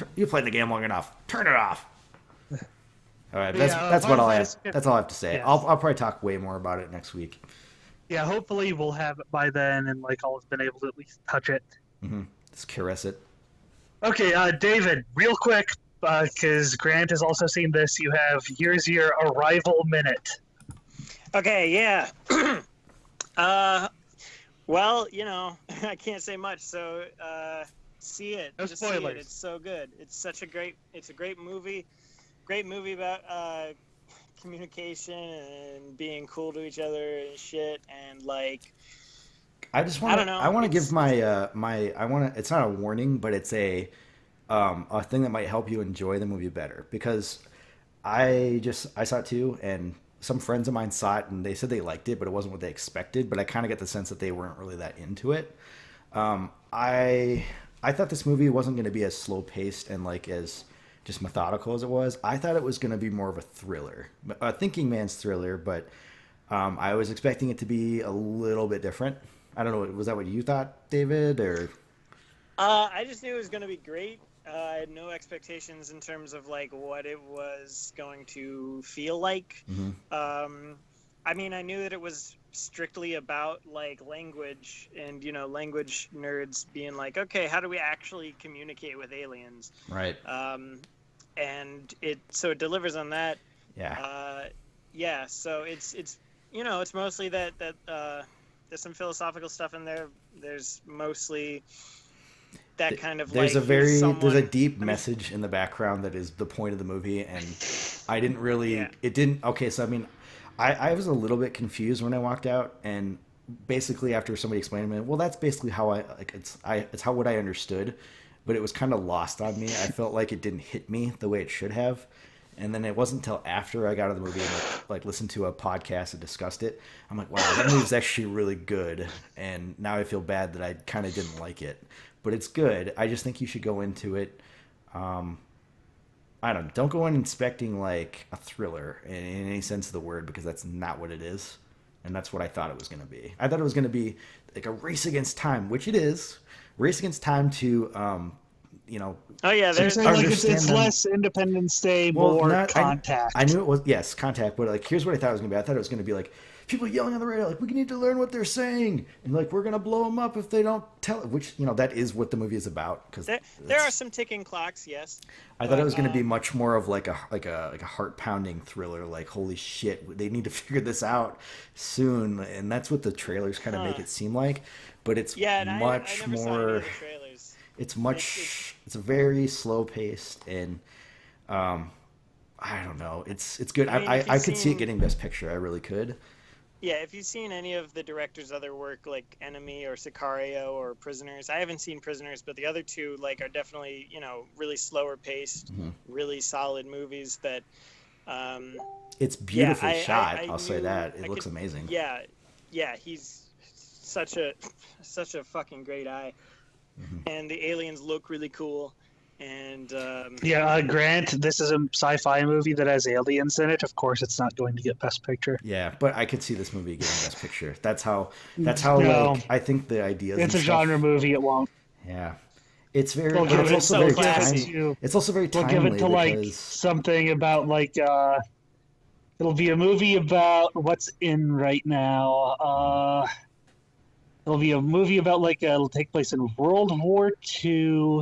off. You played the game long enough. Turn it off. All right, Yeah, that's what Final all I have. Fantasy- That's all I have to say. Yeah. I'll probably talk way more about it next week. Yeah, hopefully we'll have it by then, and like I'll have been able to at least touch it. Just caress it. Okay, David, real quick, because Grant has also seen this. You have here's your arrival minute. Okay, yeah. Well, you know, I can't say much. So, see it. No Just see it. spoilers. It's so good. It's a great movie. Great movie about communication and being cool to each other and shit. And like, I just I want don't to. know. I want to It's- give my my. I want to. It's not a warning, but it's a thing that might help you enjoy the movie better because I saw it too, and some friends of mine saw it and they said they liked it, but it wasn't what they expected. But I kind of get the sense that they weren't really that into it. I thought this movie wasn't going to be as slow paced and like as just methodical as it was. I thought it was going to be more of a thriller, a thinking man's thriller, but I was expecting it to be a little bit different. I don't know. Was that what you thought, David? Or I just knew it was going to be great. I had no expectations in terms of like what it was going to feel like. I mean, I knew that it was strictly about like language and language nerds being like, okay, how do we actually communicate with aliens? right? And it delivers on that. Yeah. Yeah. So it's it's mostly that there's some philosophical stuff in there. There's mostly that kind of There's like a very someone, there's a deep message in the background that is the point of the movie, and I didn't really Yeah. it didn't okay. So I mean, I was a little bit confused when I walked out, and basically after somebody explained to me, well, that's basically how it's how what I understood, but it was kind of lost on me. I felt like it didn't hit me the way it should have. And then it wasn't until after I got out of the movie and like listened to a podcast and discussed it, I'm like, wow, that movie's actually really good. And now I feel bad that I kind of didn't like it, but it's good. I just think you should go into it. Don't go in expecting like a thriller in any sense of the word, because that's not what it is. And that's what I thought it was going to be. I thought it was going to be like a race against time, which it is. Race against time to, Oh yeah, So you're there's saying like understand it's them. less Independence Day, more Contact. I knew it was, yes, Contact, but like here's what I thought it was gonna be. I thought it was gonna be like people yelling on the radio, like we need to learn what they're saying, and like we're gonna blow them up if they don't tell. Which that is what the movie is about. Because there are some ticking clocks, yes. I thought it was gonna be much more of like a heart pounding thriller. Like holy shit, they need to figure this out soon, and that's what the trailers kind of make it seem like. But it's Yeah, and much I never saw any more. of the trailers. It's much. It's very slow paced, and I don't know. It's good. I mean, if I you've could see it seen- getting Best Picture. I really could. Yeah, if you've seen any of the director's other work, like Enemy or Sicario or Prisoners, I haven't seen Prisoners, but the other two like are definitely really slower paced, really solid movies that. It's beautifully I shot. I'll say knew- that. It I looks could- amazing. Yeah, he's such a fucking great eye, and the aliens look really cool, and Grant, this is a sci-fi movie that has aliens in it. Of course, it's not going to get Best Picture. Yeah, but I could see this movie getting Best Picture. That's how. No. Like I think the ideas. It's a and stuff- genre movie. It won't. Yeah, it's very. We'll but give it's it also so very classy. timely. It's also very We'll timely give it to like because something about like it'll be a movie about what's in right now. It'll be a movie about like it'll take place in World War II.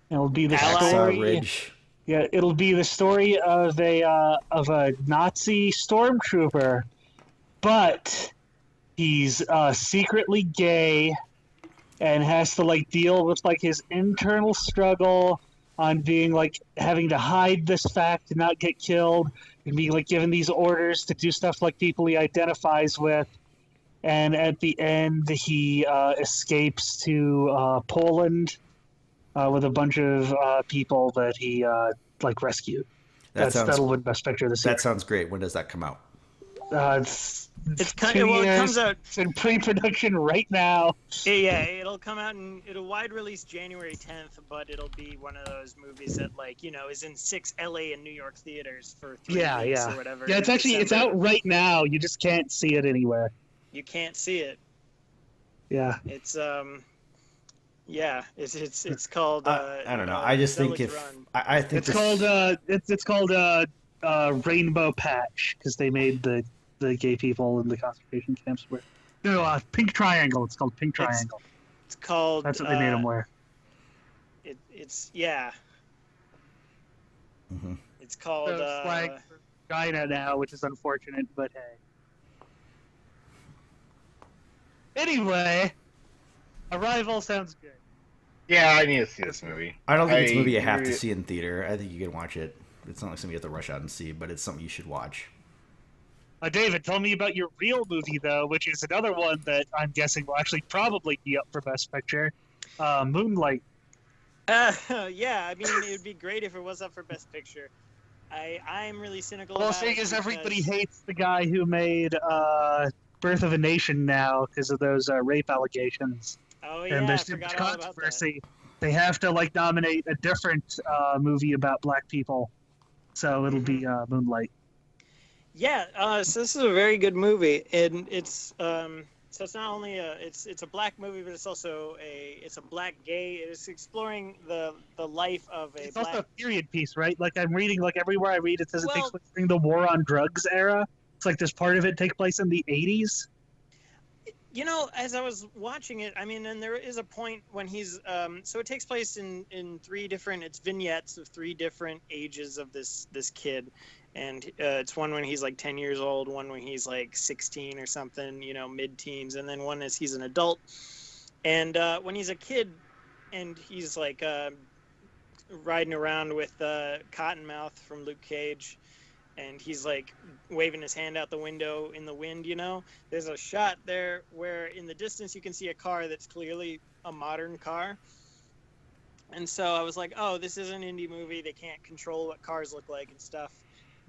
And it'll be the Allied? story. Ridge. Yeah, it'll be the story of a Nazi stormtrooper, but he's secretly gay and has to like deal with like his internal struggle on being like having to hide this fact and not get killed, and being like given these orders to do stuff like people he identifies with. And at the end, he escapes to Poland with a bunch of people that he like rescued. That'll win Best Picture this year. That sounds great. When does that come out? It's kind 2 of it years. comes out. It's in pre-production right now. Yeah, it'll come out and it'll wide release January 10th, but it'll be one of those movies that like is in 6 LA and New York theaters for 3 weeks or whatever. Yeah, it's in actually it's December. out right now. You just can't see it anywhere. You can't see it. Yeah. It's it's called. I don't know. I just think Village if Run. I think It's this- called Rainbow Patch because they made the gay people in the concentration camps wear. No, Pink Triangle. It's called Pink Triangle. It's called. That's what they made them wear. It's yeah. Mhm. It's called. So it's like China now, which is unfortunate, but hey. Anyway, Arrival sounds good. Yeah, I need to see this movie. I don't think it's a movie you I have to agree. see in theater. I think you can watch it. It's not like something you have to rush out and see, but it's something you should watch. David, tell me about your real movie, though, which is another one that I'm guessing will actually probably be up for Best Picture. Moonlight. Yeah, I mean, it would be great if it was up for Best Picture. I'm really cynical Well, about seeing it as everybody because- hates the guy who made Birth of a Nation now because of those rape allegations, Oh and yeah, I there's too forgot much all about that. controversy, they have to like nominate a different movie about black people. So it'll be Moonlight. Yeah, so this is a very good movie, and it's so it's not only it's a black movie, but it's also a black gay. It's exploring the life of a It's black. also a period piece, right? Like I'm reading, like everywhere I read, it says it takes Well- place during the War on Drugs era. It's like this part of it take place in the 80s. You know, as I was watching it, I mean, and there is a point when he's so it takes place in three different it's vignettes of three different ages of this kid, and it's one when he's like 10 years old, one when he's like 16 or something, you know, mid-teens, and then one as he's an adult. And when he's a kid and he's like riding around with Cottonmouth from Luke Cage, and he's like waving his hand out the window in the wind, you know, there's a shot there where in the distance you can see a car that's clearly a modern car. And so I was like, oh, this is an indie movie, they can't control what cars look like and stuff.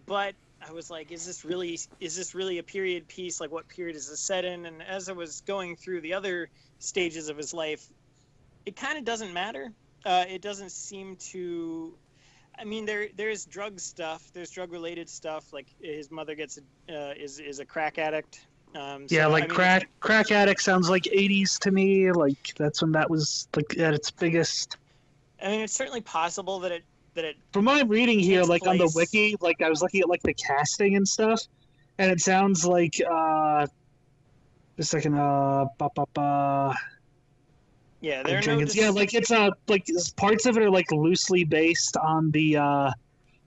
But I was like, is this really a period piece? Like, what period is this set in? And as I was going through the other stages of his life, it kind of doesn't matter. It doesn't seem to. I mean, there's drug stuff. There's drug-related stuff. Like his mother is a crack addict. Yeah, so, like I mean, crack addict sounds like 80s to me. Like that's when that was like at its biggest. I mean, it's certainly possible that it From what I'm reading here, takes like on the place- wiki, like I was looking at like the casting and stuff, and it sounds like just a second, yeah, there are no Jenkins. Yeah, like it's like parts of it are like loosely based on the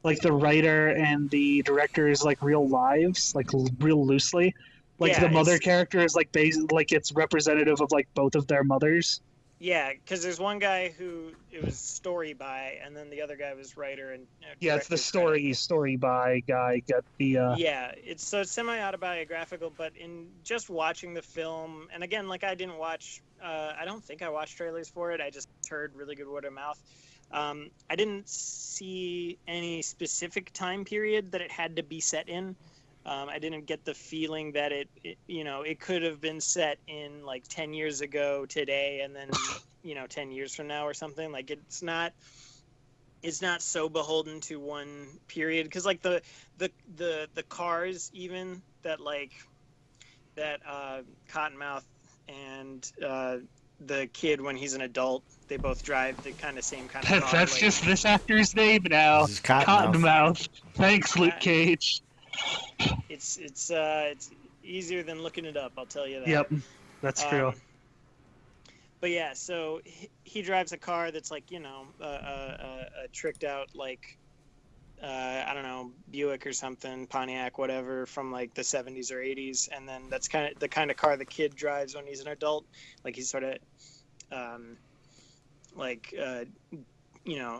like the writer and the director's like real lives, like real loosely. Like Yeah, the mother it's- character is like based like it's representative of like both of their mothers. Yeah, because there's one guy who it was story by, and then the other guy was writer and Yeah, it's the director's credit. story by guy got the Yeah, it's semi-autobiographical, but in just watching the film, and again, like I didn't watch, I don't think I watched trailers for it. I just heard really good word of mouth. I didn't see any specific time period that it had to be set in. I didn't get the feeling that it could have been set in like 10 years ago today, and then 10 years from now or something. Like it's not so beholden to one period, because like the cars even that Cottonmouth and the kid when he's an adult, they both drive the kind of same kind of car. That's like, just this actor's name now. This is Cottonmouth. Cottonmouth. Thanks, Luke Cage. it's easier than looking it up, I'll tell you that. Yep, that's true. But yeah, so he drives a car that's like a tricked out like I don't know, Buick or something, Pontiac, whatever, from like the 70s or 80s, and then that's kind of the kind of car the kid drives when he's an adult. Like he's sort of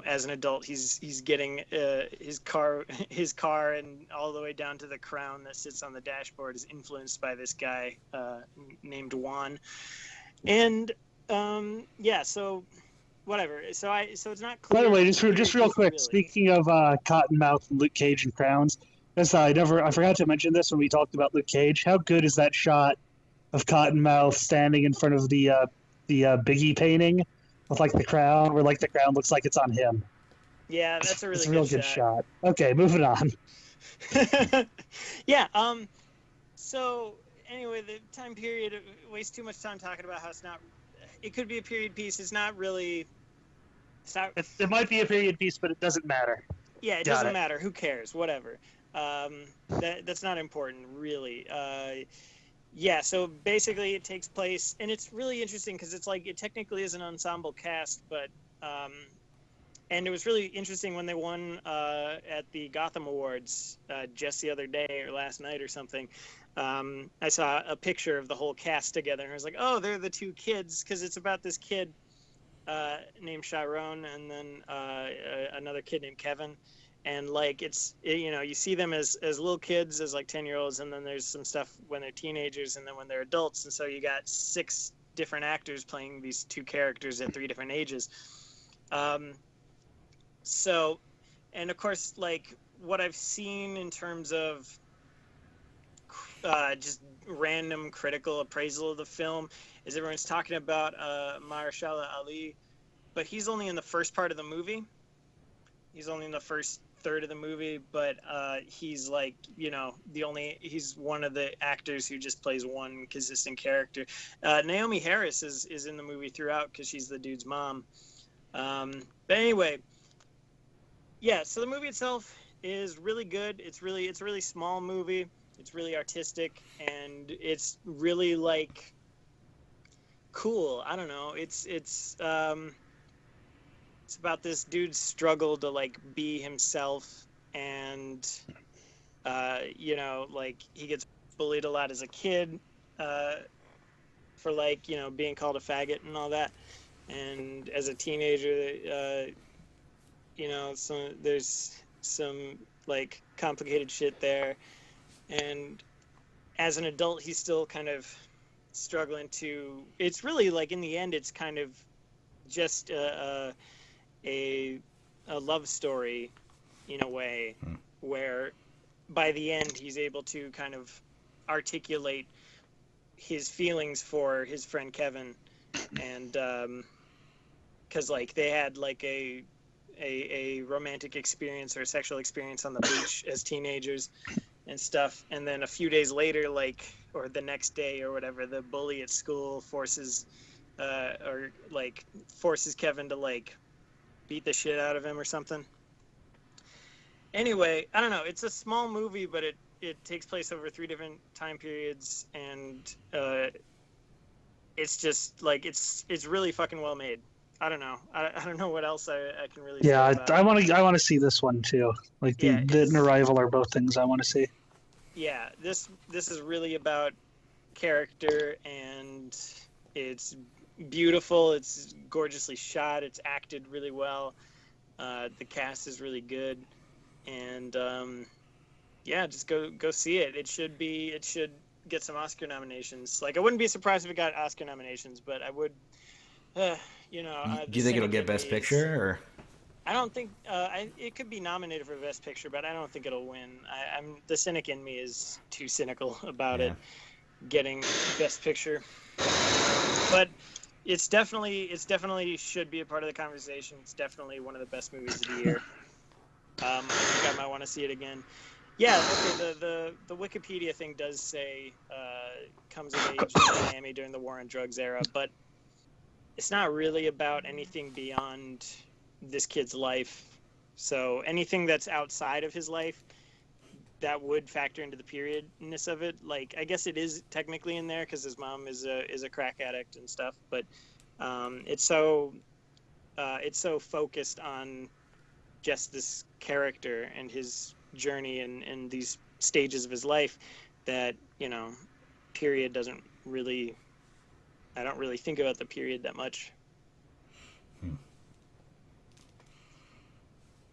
as an adult, he's getting his car and all the way down to the crown that sits on the dashboard is influenced by this guy named Juan, and so whatever. So it's not clear. By the way, just real quick, really. speaking of Cottonmouth, Luke Cage, and crowns, I forgot to mention this when we talked about Luke Cage. How good is that shot of Cottonmouth standing in front of the Biggie painting with like the crown, where like the crown looks like it's on him? Yeah, that's a really it's a real good shot. Okay, moving on. Yeah. So anyway, the time period wastes too much time talking about how it's not. It could be a period piece. It's not really. It's not. It might be a period piece, but it doesn't matter. Yeah, it Got doesn't it. matter. Who cares? Whatever. That's not important, really. Yeah, so basically it takes place, and it's really interesting because it's like it technically is an ensemble cast, but and it was really interesting when they won at the Gotham Awards just the other day or last night or something. I saw a picture of the whole cast together, and I was like, oh, they're the two kids, because it's about this kid named Chiron and then another kid named Kevin. and like you know, you see them as little kids, as like 10-year-olds, and then there's some stuff when they're teenagers, and then when they're adults, and so you got 6 different actors playing these 2 characters at 3 different ages. So, and of course, like what I've seen in terms of just random critical appraisal of the film is everyone's talking about Mahershala Ali, but he's only in the first part of the movie. He's only in the first third of the movie, but he's like, you know, he's one of the actors who just plays one consistent character. Naomi Harris is in the movie throughout because she's the dude's mom. But anyway, yeah, so the movie itself is really good. It's a really small movie. It's really artistic, and it's really like cool. I don't know. It's about this dude's struggle to like be himself, and you know, like he gets bullied a lot as a kid for like, you know, being called a faggot and all that, and as a teenager, you know, there's some like complicated shit there. And as an adult, he's still kind of struggling to. It's really like in the end, it's kind of just a love story in a way, where by the end he's able to kind of articulate his feelings for his friend Kevin, and because like they had like a romantic experience or a sexual experience on the beach as teenagers and stuff, and then a few days later, like, or the next day or whatever, the bully at school forces Kevin to like beat the shit out of him or something. Anyway, I don't know, it's a small movie, but it takes place over 3 different time periods, and it's just like it's really fucking well made. I don't know. I don't know what else I can really say about I want to see this one too. Like the and Arrival are both things I want to see. Yeah, this is really about character, and it's beautiful. It's gorgeously shot. It's acted really well. The cast is really good, and yeah, just go see it. It should get some Oscar nominations. Like, I wouldn't be surprised if it got Oscar nominations, but I would. You know, do you think it'll get Best Picture, or? I don't think it could be nominated for Best Picture, but I don't think it'll win. I'm the cynic in me is too cynical about it getting Best Picture. But it's definitely should be a part of the conversation. It's definitely one of the best movies of the year. I think I might want to see it again. Yeah, okay, the Wikipedia thing does say comes of age in Miami during the war on drugs era, but it's not really about anything beyond this kid's life. So anything that's outside of his life that would factor into the periodness of it. Like, I guess it is technically in there because his mom is a crack addict and stuff, but it's so focused on just this character and his journey and these stages of his life that, you know, period doesn't really. I don't really think about the period that much.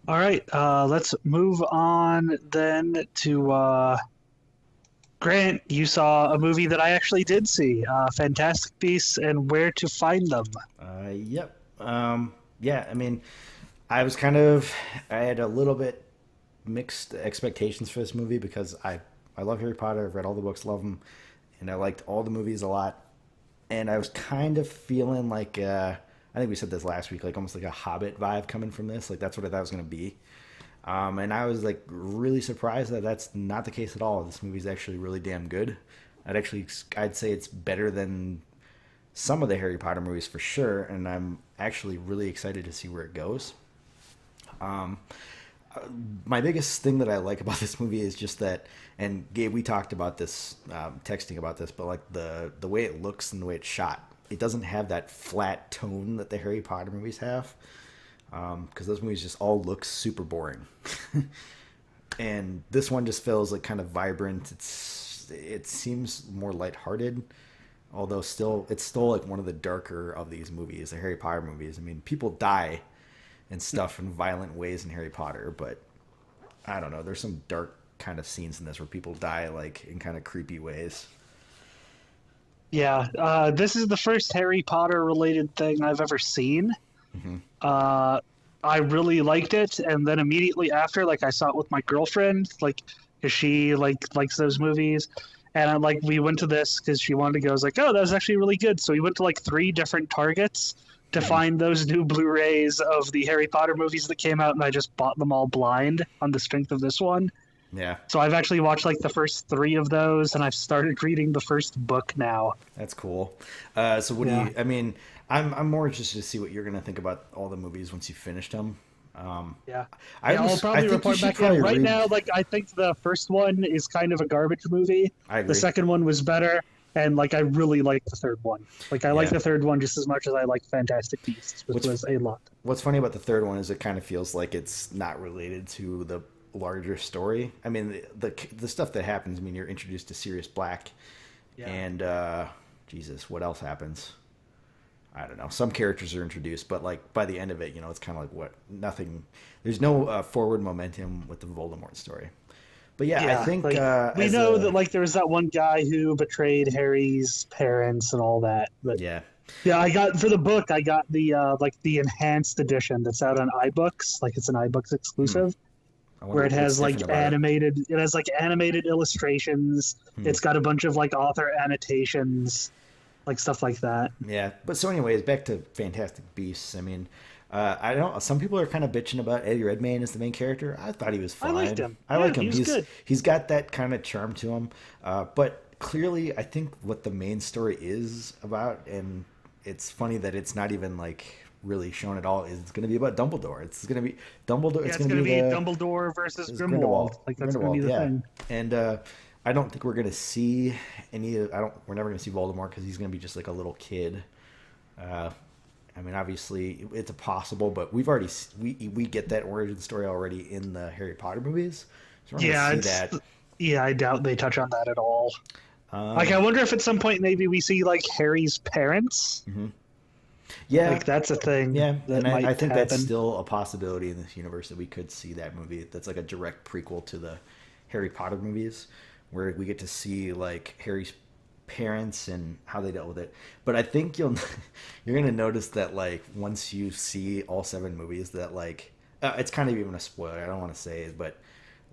All right, let's move on then to Grant. You saw a movie that I actually did see, Fantastic Beasts and Where to Find Them. Yep. Yeah, I mean, I had a little bit mixed expectations for this movie because I love Harry Potter. I've read all the books, love them, and I liked all the movies a lot. And I was kind of feeling like, I think we said this last week, like almost like a Hobbit vibe coming from this. Like, that's what I thought it was going to be. And I was like really surprised that that's not the case at all. This movie's actually really damn good. I'd say it's better than some of the Harry Potter movies for sure. And I'm actually really excited to see where it goes. My biggest thing that I like about this movie is just that, and Gabe, we talked about this, texting about this, but like the way it looks and the way it's shot, it doesn't have that flat tone that the Harry Potter movies have, because those movies just all look super boring. And this one just feels like kind of vibrant. It seems more lighthearted, although it's still like one of the darker of these movies, the Harry Potter movies. I mean, people die and stuff in violent ways in Harry Potter, but I don't know. There's some dark kind of scenes in this where people die like in kind of creepy ways. Yeah, this is the first Harry Potter related thing I've ever seen. Hmm. Uh, I really liked it, and then immediately after, like I saw it with my girlfriend, like because she likes those movies, and we went to this because she wanted to go. I was like, oh, that was actually really good. So we went to like three different Targets to find those new Blu-rays of the Harry Potter movies that came out, and I just bought them all blind on the strength of this one. Yeah, So I've actually watched like the first three of those, and I've started reading the first book now. that's cool. So what do Yeah. you? I mean, I'm more interested to see what you're gonna think about all the movies once you finished them. Yeah. I Yeah, I'll I probably think you report should back probably in. Right read. now, like I think the first one is kind of a garbage movie. I agree. The second one was better, and like I really like the third one. Like I like Yeah. the third one just as much as I like Fantastic Beasts, which What's- was a lot. What's funny about the third one is it kind of feels like it's not related to the larger story. I mean, the stuff that happens. I mean, you're introduced to Sirius Black, Yeah. and Jesus, what else happens? I don't know. Some characters are introduced, but like by the end of it, it's kind of like what nothing. There's no forward momentum with the Voldemort story. But yeah, I think like, we as know a- that like there was that one guy who betrayed Harry's parents and all that. But yeah, I got for the book, I got the like the enhanced edition that's out on iBooks. Like it's an iBooks exclusive. I wonder Where it what's has like different about it. animated illustrations. It's got a bunch of like author annotations, like stuff like that. Yeah, but so anyways, back to Fantastic Beasts. I mean, I don't. Some people are kind of bitching about Eddie Redmayne as the main character. I thought he was I fine. liked him. I Yeah, like him. he was good. He's got that kind of charm to him. But clearly, I think what the main story is about, and it's funny that it's not even like really shown at all. Is it's going to be about Dumbledore. It's going to be Dumbledore. Yeah, it's it's going to be the, Dumbledore versus it's Grindelwald. Like that's going to be the yeah. thing. And I don't think we're going to see any. We're never going to see Voldemort because he's going to be just like a little kid. I mean, obviously, it's a possible, but we get that origin story already in the Harry Potter movies. So we're Yeah, gonna see that. yeah, I doubt they touch on that at all. Um, Like, I wonder if at some point maybe we see like Harry's parents. yeah, Like that's a thing. yeah, that and might I think happen. that's still a possibility in this universe that we could see that movie. That's like a direct prequel to the Harry Potter movies, where we get to see like Harry's parents and how they dealt with it. But I think you're gonna notice that like once you see all 7 movies, that like it's kind of even a spoiler. I don't want to say it, but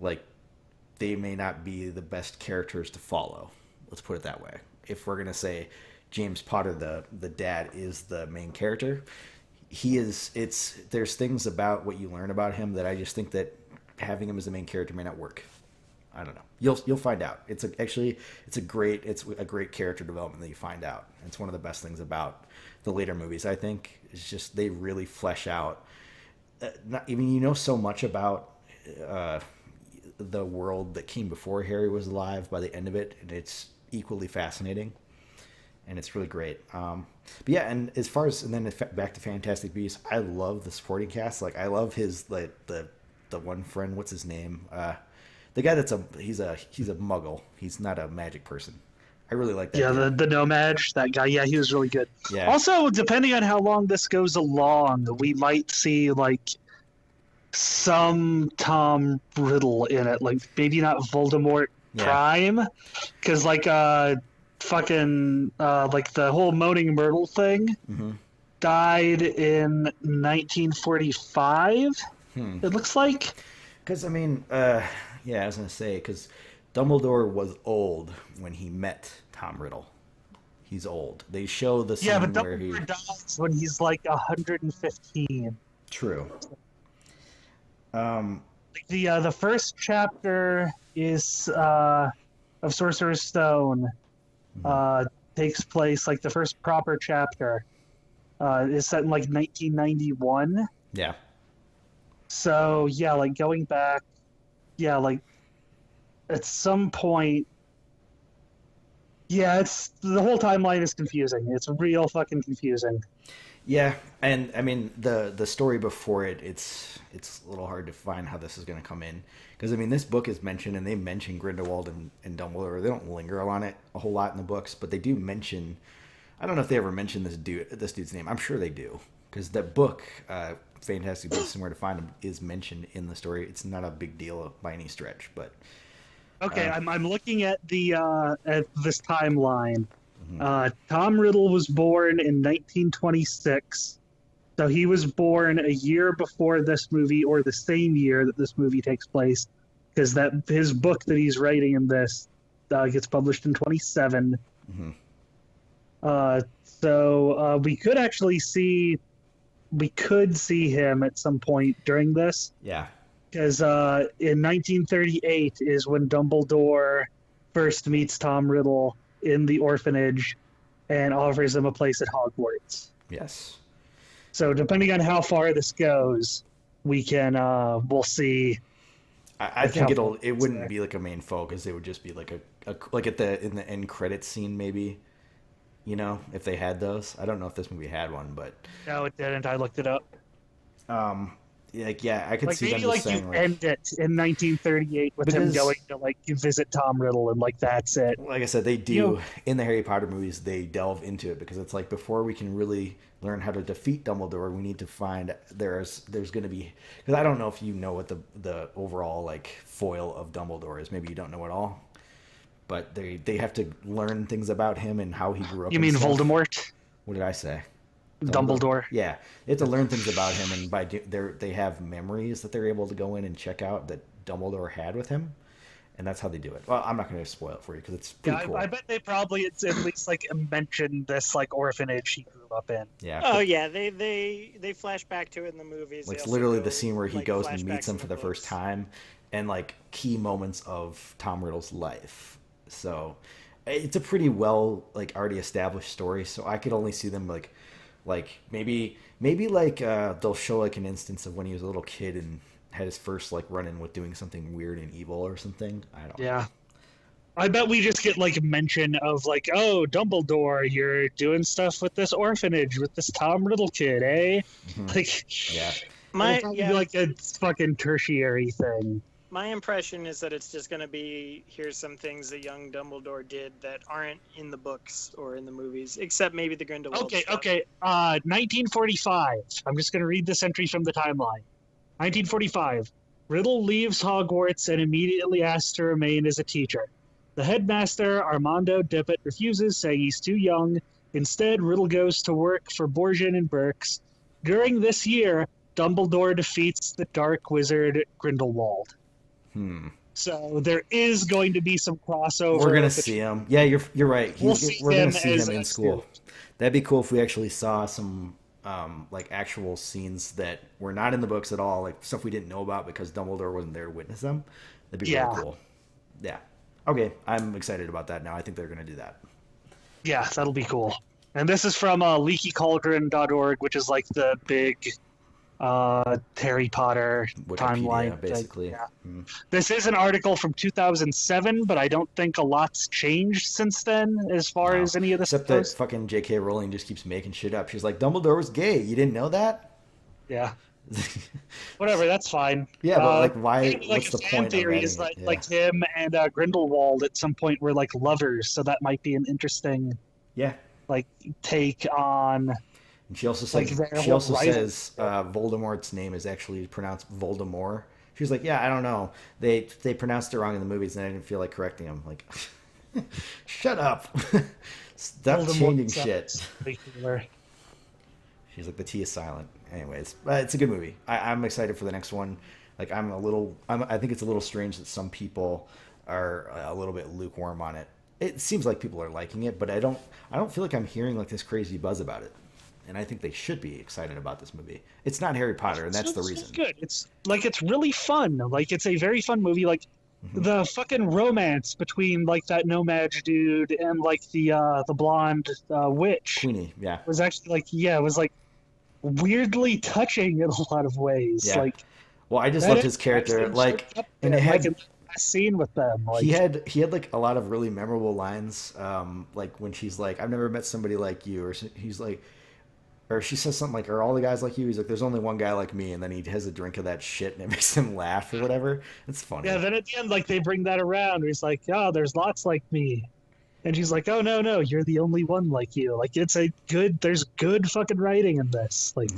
like they may not be the best characters to follow. Let's put it that way. If we're gonna say James Potter, the dad, is the main character, he is. There's things about what you learn about him that I just think that having him as the main character may not work. I don't know. You'll find out. It's a great character development that you find out. It's one of the best things about the later movies. I think it's just they really flesh out. So much about the world that came before Harry was alive by the end of it, and it's equally fascinating, and it's really great. But yeah, and as far as back to Fantastic Beasts, I love the supporting cast. Like I love his like the one friend. What's his name? The guy he's a muggle. He's not a magic person. I really like that. Yeah, dude. the Nomad, that guy. Yeah, he was really good. Yeah. Also, depending on how long this goes along, we might see like some Tom Riddle in it. Like maybe not Voldemort Yeah. Prime, because like fucking like the whole Moaning Myrtle thing Mm-hmm. died in 1945. It looks like. Because I mean, yeah, I was gonna say because Dumbledore was old when he met Tom Riddle. He's old. They show the scene Yeah, but where he Dumbledore dies when he's like 115. true. The first chapter is of Sorcerer's Stone takes place like the first proper chapter is set in like 1991. Yeah. So yeah, like going back, yeah, like at some point, yeah, it's the whole timeline is confusing. It's real fucking confusing. Yeah, and I mean the story before it, it's a little hard to find how this is going to come in because I mean this book is mentioned and they mention Grindelwald and Dumbledore. They don't linger on it a whole lot in the books, but they do mention. I don't know if they ever mention this dude's name. I'm sure they do, because that book, Fantastic Beasts and Where to Find Them, is mentioned in the story. It's not a big deal by any stretch, but Okay, I'm looking at the at this timeline. Tom Riddle was born in 1926, so he was born a year before this movie, or the same year that this movie takes place, because that his book that he's writing in this gets published in 27. So we could actually see him at some point during this. Yeah. Because in 1938 is when Dumbledore first meets Tom Riddle in the orphanage and offers him a place at Hogwarts. Yes. So depending on how far this goes, we can we'll see. I think it wouldn't be like a main focus. It would just be like a like in the end credit scene maybe. You know, if they had those. I don't know if this movie had one, but No, it didn't. I looked it up. I could see them maybe just saying you end it in 1938 with him going to visit Tom Riddle, and that's it. Like I said, they do in the Harry Potter movies. They delve into it because it's like before we can really learn how to defeat Dumbledore, we need to find there's going to be, because I don't know if you know what the overall like foil of Dumbledore is. Maybe you don't know at all, but they have to learn things about him and how he grew up. You mean Voldemort? What did I say? Dumbledore. Yeah, they have to learn things about him, and they have memories that they're able to go in and check out that Dumbledore had with him, and that's how they do it. Well, I'm not going to spoil it for you because it's pretty cool. I bet they probably at least mentioned this orphanage he grew up in. Yeah. Oh yeah, they flash back to it in the movies. It's literally the scene where he goes and meets him for the first time, and key moments of Tom Riddle's life. So it's a pretty well already established story. So I could only see them maybe they'll show an instance of when he was a little kid and had his first run-in with doing something weird and evil or something. I don't know. Yeah. I bet we just get mention of oh, Dumbledore, you're doing stuff with this orphanage with this Tom Riddle kid, eh? Yeah. A fucking tertiary thing. My impression is that it's just going to be, here's some things that young Dumbledore did that aren't in the books or in the movies, except maybe the Grindelwald stuff. Okay. 1945. I'm just going to read this entry from the timeline. 1945. Riddle leaves Hogwarts and immediately asks to remain as a teacher. The headmaster, Armando Dippet, refuses, saying he's too young. Instead, Riddle goes to work for Borgian and Burkes. During this year, Dumbledore defeats the Dark Wizard Grindelwald. So there is going to be some crossover. We're gonna see him. Yeah, you're right. We're gonna see him in school. That'd be cool if we actually saw some actual scenes that were not in the books at all, stuff we didn't know about because Dumbledore wasn't there to witness them. That'd be really cool. Yeah. Okay, I'm excited about that now. I think they're gonna do that. Yeah, that'll be cool. And this is from leakycauldron.org, which is the big Harry Potter timeline basically. Yeah. This is an article from 2007, but I don't think a lot's changed since then as far as any of this except goes. That fucking J.K. Rowling just keeps making shit up. She's like, Dumbledore was gay. You didn't know that? Yeah. Whatever, that's fine. Yeah, but why? What's the point? Theory is him and Grindelwald at some point were lovers, so that might be an interesting take on. And she also says Voldemort's name is actually pronounced Voldemort. She was like, yeah, I don't know. They pronounced it wrong in the movies, and I didn't feel like correcting them. Shut up. Stop changing shit. She's like, the T is silent. Anyways, it's a good movie. I'm excited for the next one. I think it's a little strange that some people are a little bit lukewarm on it. It seems like people are liking it, but I don't feel like I'm hearing this crazy buzz about it. And I think they should be excited about this movie. It's not Harry Potter, and that's the reason. It's good. It's really fun. It's a very fun movie. The fucking romance between that No-Maj dude and the blonde witch. Queenie, yeah. Was actually it was weirdly touching in a lot of ways. Yeah. Well, I just loved his character. And it had a scene with them. He had a lot of really memorable lines. When she's like, "I've never met somebody like you," or he's like. Or she says something are all the guys like you? He's like, there's only one guy like me, and then he has a drink of that shit, and it makes him laugh or whatever. It's funny. Yeah, then at the end, they bring that around. He's like, there's lots like me. And she's like, "Oh no, you're the only one like you. Like there's good fucking writing in this." Like,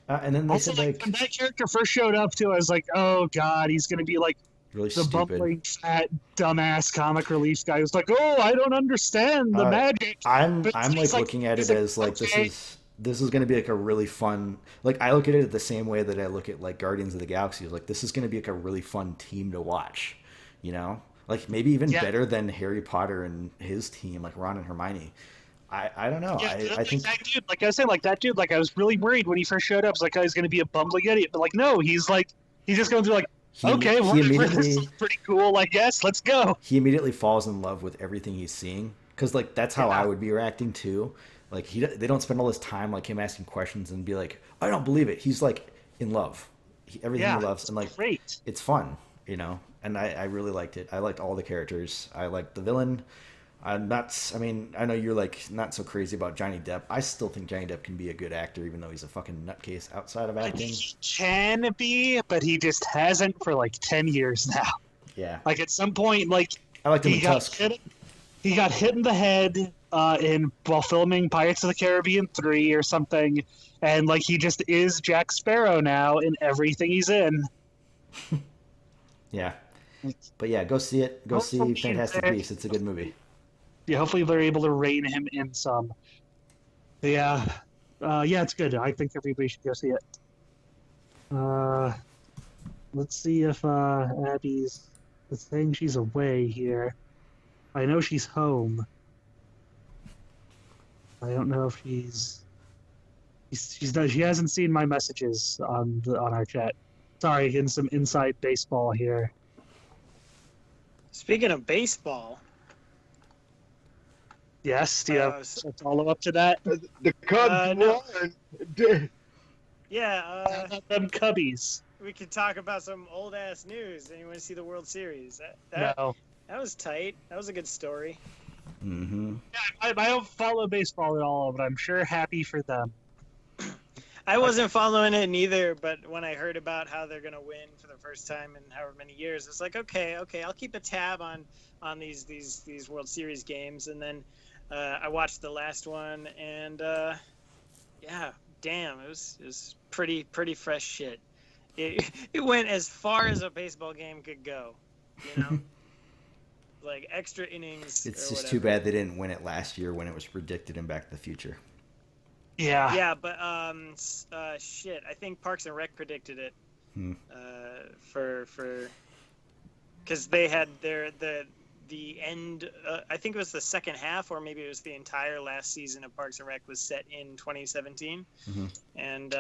and then they also, said like when that character first showed up too, I was like, "Oh god, he's gonna be like really the stupid. bumbling fat dumbass comic relief guy who's like, oh, I don't understand the magic." I'm But like he's looking at he's it as like okay. this is going to be like a really fun, like I look at it the same way that I look at like Guardians of the Galaxy. Like this is going to be like a really fun team to watch, you know, like maybe even better than Harry Potter and his team, like Ron and Hermione. I don't know. Yeah, I think that dude, like I was saying, like that dude, like I was really worried when he first showed up. I was like, oh, he's gonna be a bumbling idiot, but like no, he's just going through like, okay, he whatever, immediately this is pretty cool, I guess. Let's go. he immediately falls in love with everything he's seeing because like that's how I would be reacting too. Like they don't spend all this time like him asking questions and be like, I don't believe it. He's like in love, everything he loves, and like great. It's fun, you know. And I really liked it. I liked all the characters. I liked the villain. I'm not. I mean, I know you're like not so crazy about Johnny Depp. I still think Johnny Depp can be a good actor, even though he's a fucking nutcase outside of acting. He can be, but he just hasn't for like 10 years now. Yeah. Like at some point, like I liked him in Tusk. He got hit in the head while filming Pirates of the Caribbean 3 or something, and like he just is Jack Sparrow now in everything he's in. Yeah. But yeah, go see it. Go see Fantastic Beasts. It's a good movie. Yeah, hopefully they're able to rein him in some. Yeah, it's good. I think everybody should go see it. Let's see if Abby's saying she's away here. I know she's home. I don't know if she's done. She hasn't seen my messages on our chat. Sorry, getting some inside baseball here. Speaking of baseball. Yes, do you have a follow-up to that? The Cubs won. Yeah. Them Cubbies. We could talk about some old-ass news. Anyone want to see the World Series? No. That was tight. That was a good story. Mm-hmm. Yeah, I don't follow baseball at all, but I'm sure happy for them. I wasn't following it neither, but when I heard about how they're going to win for the first time in however many years, it's like, okay, I'll keep a tab on these World Series games. And then I watched the last one, and yeah, damn, it was pretty fresh shit. It went as far as a baseball game could go, you know? Like extra innings. It's just too bad they didn't win it last year when it was predicted in Back to the Future. Yeah. Yeah, but shit, I think Parks and Rec predicted it. For because they had the end. I think it was the second half, or maybe it was the entire last season of Parks and Rec was set in 2017, and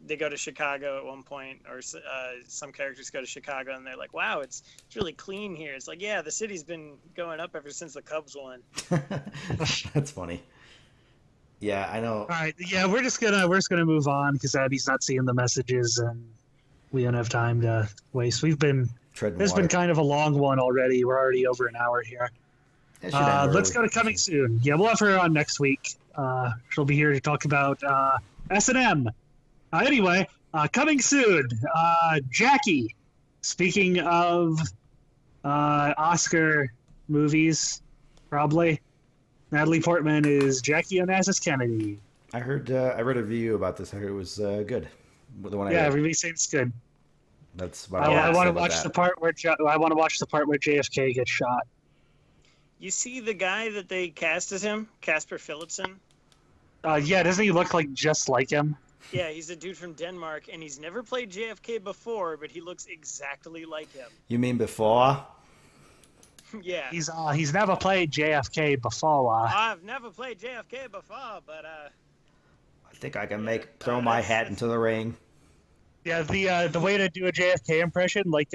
they go to Chicago at one point, or some characters go to Chicago, and they're like, "Wow, it's really clean here." It's like, yeah, the city's been going up ever since the Cubs won. That's funny. Yeah, I know. All right, yeah, we're just gonna move on because Abby's not seeing the messages, and we don't have time to waste. This has been kind of a long one already. We're already over an hour here. Let's go to coming soon. Yeah, we'll have her on next week. She'll be here to talk about S&M. Anyway, coming soon, Jackie. Speaking of Oscar movies, probably. Natalie Portman is Jackie Onassis Kennedy. I read a review about this. I heard it was good. The one everybody saying it's good. That's about I want to watch the part where JFK gets shot. You see the guy that they cast as him, Casper Philipson? Yeah, doesn't he look just like him? Yeah, he's a dude from Denmark, and he's never played JFK before, but he looks exactly like him. You mean before? Yeah. He's never played JFK before. I've never played JFK before, but I think I can throw my hat into the ring. Yeah, the way to do a JFK impression, like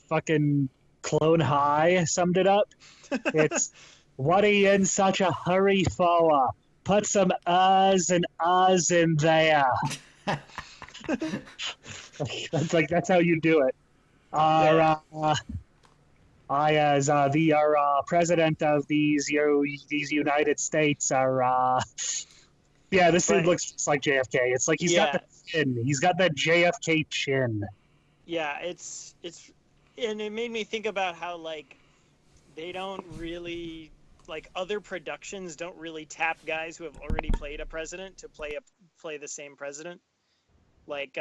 fucking Clone High summed it up. It's what are you in such a hurry for? Put some uhs and uhs in there. That's how you do it. I, as the president of these United States, are. Yeah, this dude looks just like JFK. It's like he's got the chin. He's got that JFK chin. Yeah, it's, and it made me think about how like they don't really like other productions don't really tap guys who have already played a president to play the same president. Like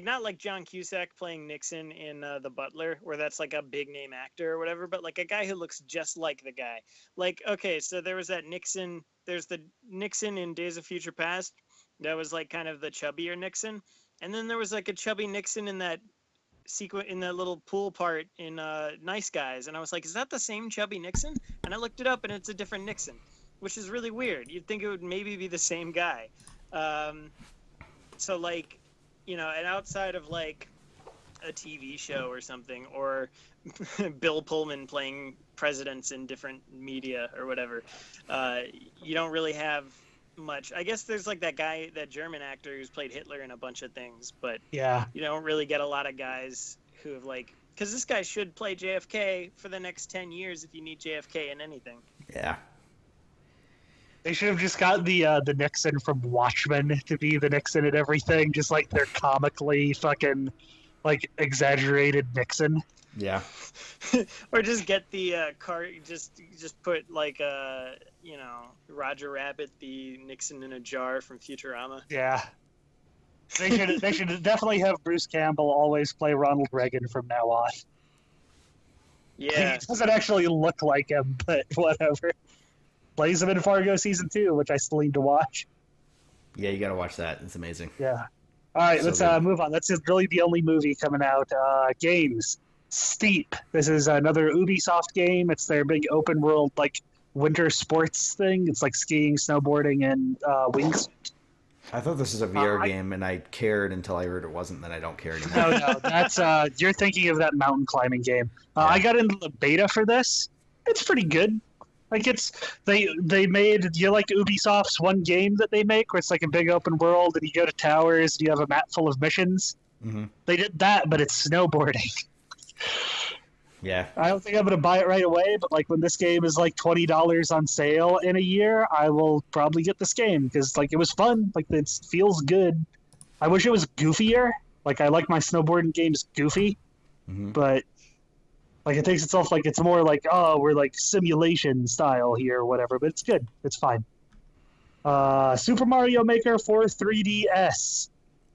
not like John Cusack playing Nixon in The Butler, where that's like a big name actor or whatever, but like a guy who looks just like the guy. Like, okay, so there was that Nixon. There's the Nixon in Days of Future Past. That was like kind of the chubbier Nixon, and then there was like a chubby Nixon in that in that little pool part in Nice Guys, and I was like, is that the same chubby Nixon? And I looked it up, and it's a different Nixon, which is really weird. You'd think it would maybe be the same guy. So like, you know, and outside of like a TV show or something, or Bill Pullman playing presidents in different media or whatever, you don't really have much. I guess there's like that guy, that German actor who's played Hitler in a bunch of things, but Yeah. you don't really get a lot of guys who have like, because this guy should play JFK for the next 10 years if you need JFK in anything. Yeah. They should have just got the Nixon from Watchmen to be the Nixon and everything, just like their comically fucking like exaggerated Nixon. Yeah. Or just get the just put like you know, Roger Rabbit, the Nixon in a jar from Futurama. Yeah. They should definitely have Bruce Campbell always play Ronald Reagan from now on. Yeah. He doesn't actually look like him, but whatever. Plays him in Fargo season 2, which I still need to watch. Yeah, you gotta watch that. It's amazing. Yeah. All right, So let's good. move on. That's really the only movie coming out. Games. Steep. This is another Ubisoft game. It's their big open world like winter sports thing. It's like skiing, snowboarding, and wings. I thought this was a VR I- game, and I cared until I heard it wasn't. Then I don't care anymore. No, that's you're thinking of that mountain climbing game. Yeah. I got into the beta for this. It's pretty good. Like they made, you like Ubisoft's one game that they make where it's like a big open world and you go to towers and you have a map full of missions. Hmm. They did that, but it's snowboarding. Yeah. I don't think I'm gonna buy it right away, but like when this game is like $20 on sale in a year, I will probably get this game because like it was fun. Like it feels good. I wish it was goofier. Like I like my snowboarding games goofy, Hmm. but like it takes itself like it's more like, oh, we're like simulation style here or whatever, but it's good. It's fine. Super Mario Maker for 3DS.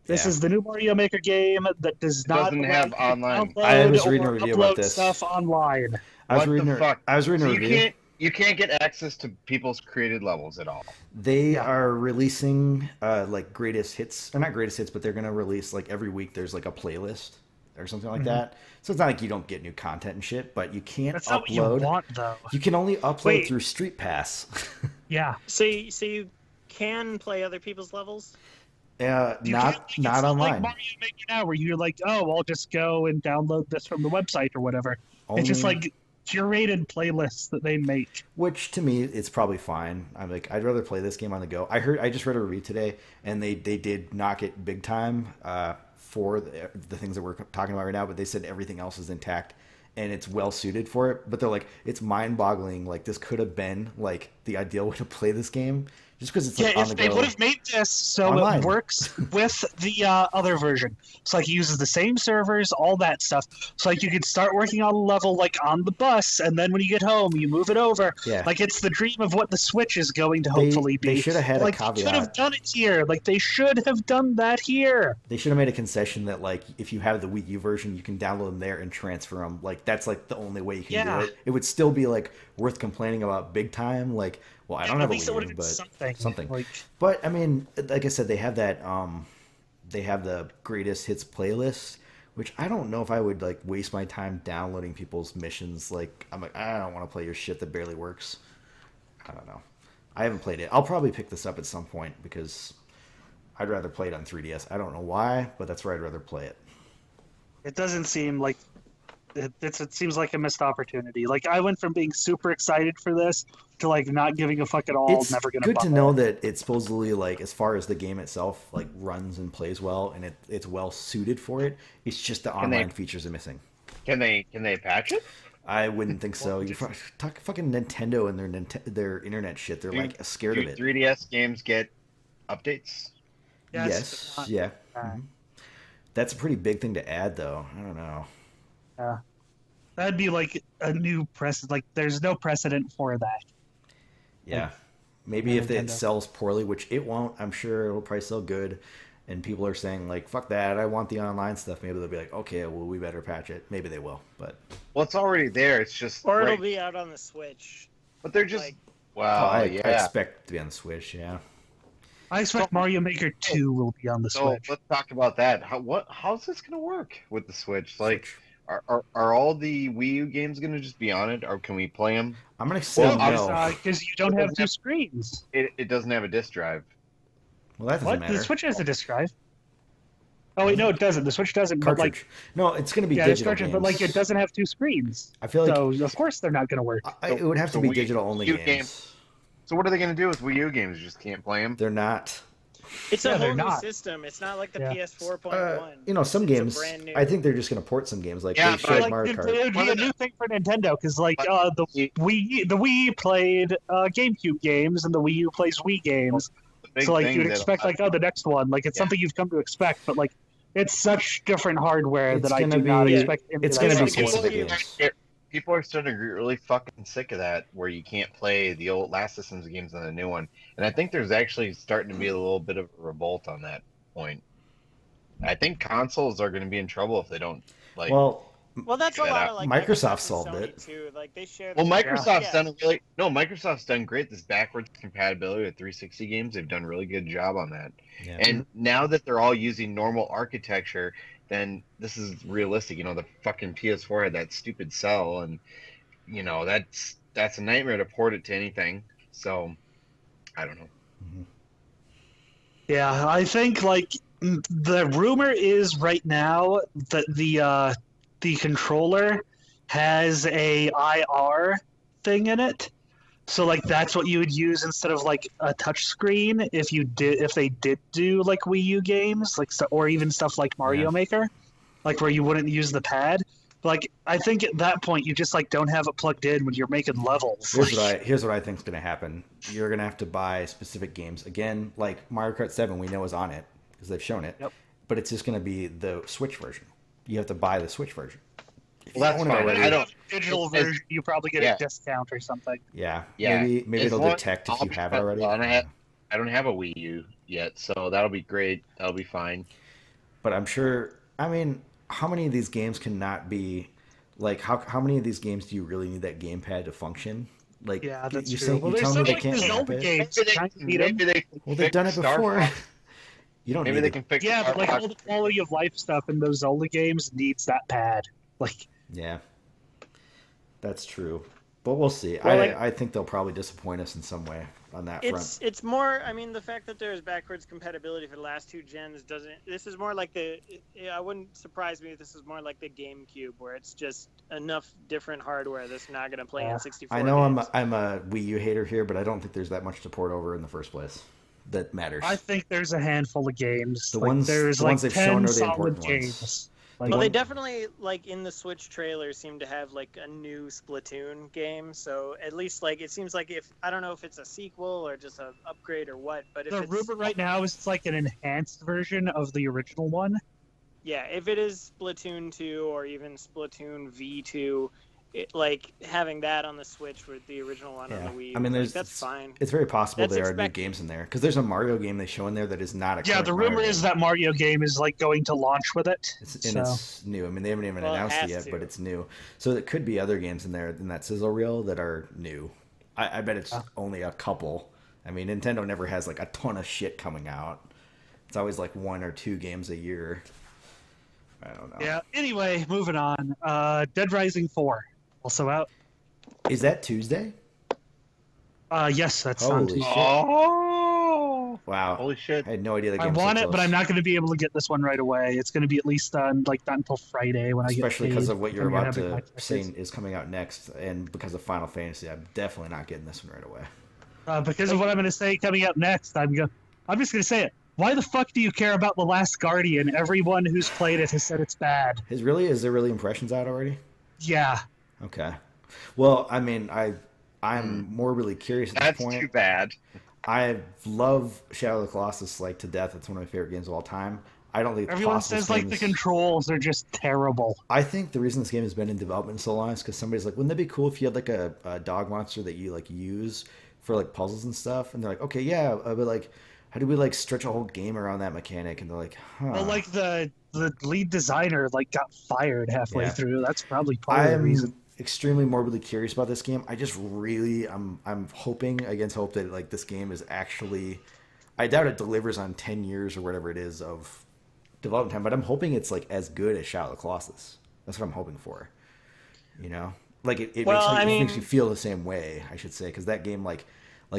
This Yeah. is the new Mario Maker game that does not doesn't have let you online. download I was reading a or review about upload this. stuff online. I was What reading. the fuck? I was reading So a review. you can't get access to people's created levels at all. They Yeah. are releasing like greatest hits, or not greatest hits, but they're gonna release like every week. There's like a playlist or something like that. So it's not like you don't get new content and shit, but you can't That's not what you upload. want, though. You can only upload Wait. through Street Pass. Yeah. So you can play other people's levels? You not can't- it's not like online. Mario Maker now, where you're like, oh, I'll just go and download this from the website or whatever. It's just Only- like curated playlists that they make. Which to me, it's probably fine. I'm like, I'd rather play this game on the go. I just read a review today, and they did knock it big time for the things that we're talking about right now. But they said everything else is intact and it's well suited for it. But they're like, it's mind boggling. Like this could have been like the ideal way to play this game, just because it's like Yeah, on the if they go. would have made this so Online. it works with the other version. So like it uses the same servers, all that stuff. So like you could start working on a level like on the bus, and then when you get home, you move it over. Yeah. Like it's the dream of what the Switch is going to They- hopefully be. they should have had a like, They should have caveat. done it here. Like they should have done that here. They should have made a concession that like if you have the Wii U version, you can download them there and transfer them. Like that's like the only way you can Yeah. do it. It would still be like worth complaining about big time. Like, well, I don't At have a least it Wii would U, have been but something. Like But I mean, like I said, they have that. They have the greatest hits playlist, which I don't know if I would like waste my time downloading people's missions. Like I'm like, I don't want to play your shit that barely works. I don't know. I haven't played it. I'll probably pick this up at some point because I'd rather play it on 3DS. I don't know why, but that's where I'd rather play it. it doesn't seem like it seems like a missed opportunity. Like I went from being super excited for this to like not giving a fuck at all. It's Never gonna good buy to it. know that it's supposedly like as far as the game itself like runs and plays well and it's well suited for it. It's just the they- online features are missing. Can they patch it? I wouldn't think so. You talk fucking Nintendo and their internet shit. They're Do- like scared Do of it. 3DS games get updates? Yes, but not- yeah. Mhm. That's a pretty big thing to add, though. I don't know. Yeah. That'd be like a new precedent. Like, there's no precedent for that. Yeah. Maybe if it Nintendo. sells poorly, which it won't, I'm sure it'll probably sell good. And people are saying, like, fuck that, I want the online stuff. Maybe they'll be like, okay, well, we better patch it. Maybe they will, but. Well, it's already there. It's just Or it'll right. be out on the Switch. But they're just like- wow. I yeah. expect it to be on the Switch, yeah. I expect Mario Maker 2 will be on the So Switch. let's talk about that. How's this gonna work with the Switch? Like, are all the Wii U games gonna just be on it, or can we play them? I'm going to say Well, no. Because you don't have two screens. It doesn't have a disc drive. Well, that doesn't What? matter. The Switch has a disc drive. Oh wait, no, it doesn't. The Switch doesn't. But Cartridge. like, No, it's going to be yeah, it's digital cartridge, games. but like, it doesn't have two screens. I feel like So of course they're not going to work. it would have to So be Wii- digital-only Wii U games. So what are they gonna do with Wii U games? You just can't play them. They're not. It's Yeah, a they're whole new not. system. It's not like the Yeah. PS4.1. You know, some It's a games, brand new- I think they're just going to port some games like Yeah, they but showed Like, Mario it Kart. would be a new thing for Nintendo because, like, the Wii played GameCube games and the Wii U plays Wii games. The big So like, thing you'd that- expect like, oh, the next one, like, it's Yeah. something you've come to expect, but like, it's such different hardware It's that I gonna do not be- expect. any it's of that gonna be stuff to work. specific games. People are starting to get really fucking sick of that, where you can't play the old last system's games on the new one. And I think there's actually starting to be a little bit of a revolt on that point. I think consoles are going to be in trouble if they don't like. Well, Well, that's a Figure that lot out. of like Microsoft and solved Sony, it. too. Like they share. Well, Microsoft's Yeah. done really no. Microsoft's done great. This backwards compatibility with 360 games, they've done a really good job on that. yeah. And now that they're all using normal architecture, then this is realistic. You know, the fucking PS4 had that stupid cell, and you know that's a nightmare to port it to anything. So I don't know. Yeah, I think like the rumor is right now that the controller has a IR thing in it. So like that's what you would use instead of like a touch screen if they did do like Wii U games or even stuff like Mario Yeah. Maker, like where you wouldn't use the pad. Like I think at that point you just like don't have it plugged in when you're making levels. Here's what I think is going to happen. You're going to have to buy specific games. Again, like Mario Kart 7, we know is on it because they've shown it. Yep. But it's just going to be the Switch version. You have to buy the Switch version. If you Well, that's own it fine. already- I don't. Digital it's- version, you probably get yeah. a discount or something. Yeah. Yeah. Maybe As it'll long- detect if you have it already. Well, and I don't have a Wii U yet, so that'll be great. That'll be fine. But I'm sure. I mean, how many of these games cannot be like? How many of these games do you really need that gamepad to function? Like, Yeah, that's you true. say, Well, you there's tell me some they like can't the map Zelda it. games. Maybe Kind of they, need 'em. maybe they can Well, they've fix done it Star before. Fox. You don't Maybe need they it. can fix. Yeah, Star but like Fox. all the quality of life stuff in those Zelda games needs that pad. Like, Yeah, that's true. But we'll see. Well, like- I think they'll probably disappoint us in some way on that front. It's more. I mean, the fact that there's backwards compatibility for the last two gens doesn't. This is more like the. I wouldn't surprise me if this is more like the GameCube, where it's just enough different hardware that's not going to play Yeah. in 64. I know games. I'm a Wii U hater here, but I don't think there's that much to port over in the first place that matters. I think there's a handful of games. The like, ones- there's the like ones they've 10 shown are the solid important ones. games. Like, Well, they definitely like in the Switch trailer seem to have like a new Splatoon game. So at least like it seems like if I don't know if it's a sequel or just an upgrade or what, but if the it's rumor right now is it's like an enhanced version of the original one. yeah, if it is Splatoon 2 or even Splatoon V2, like having that on the Switch with the original one Yeah. on the Wii, I mean, like, there's- that's fine. It's very possible That's there are new expected. games in there because there's a Mario game they show in there that is not a. Yeah, current the rumor Mario is game. that Mario game is like going to launch with it. It's new. I mean, they haven't even Well, it announced it has yet, to. but it's new. So there could be other games in there in that sizzle reel that are new. I bet it's only a couple. I mean, Nintendo never has like a ton of shit coming out. It's always like 1 or 2 games a year. I don't know. Yeah. Anyway, moving on. Dead Rising 4 also out. Is that Tuesday? Yes, that's on Holy Tuesday. shit. Oh, Wow. holy shit! I had no idea the I game was want so it, but close. I'm not going to be able to get this one right away. It's going to be at least on like not until Friday when Especially I get because paid of what you're from about having my to say tickets. is coming out next, and because of Final Fantasy, I'm definitely not getting this one right away. Because of what I'm going to say coming up next, I'm just going to say it. Why the fuck do you care about The Last Guardian? Everyone who's played it has said it's bad. Is there really impressions out already? Yeah. Okay. Well, I mean, I'm more really curious at That's this point. too bad. I love Shadow of the Colossus like to death. It's one of my favorite games of all time. I don't think it's Everyone possible. says like the controls are just terrible. I think the reason this game has been in development so long is because somebody's like, wouldn't that be cool if you had like a dog monster that you like use for like puzzles and stuff? And they're like, okay, yeah, but like, how do we like stretch a whole game around that mechanic? And they're like, huh. Well, like the lead designer like got fired halfway Yeah. through. That's probably part of the reason. Extremely morbidly curious about this game. I just really, I'm hoping against hope that like this game is actually, I doubt it delivers on 10 years or whatever it is of development time, but I'm hoping it's like as good as Shadow of the Colossus. That's what I'm hoping for. You know, like it makes me feel the same way, I should say, because that game like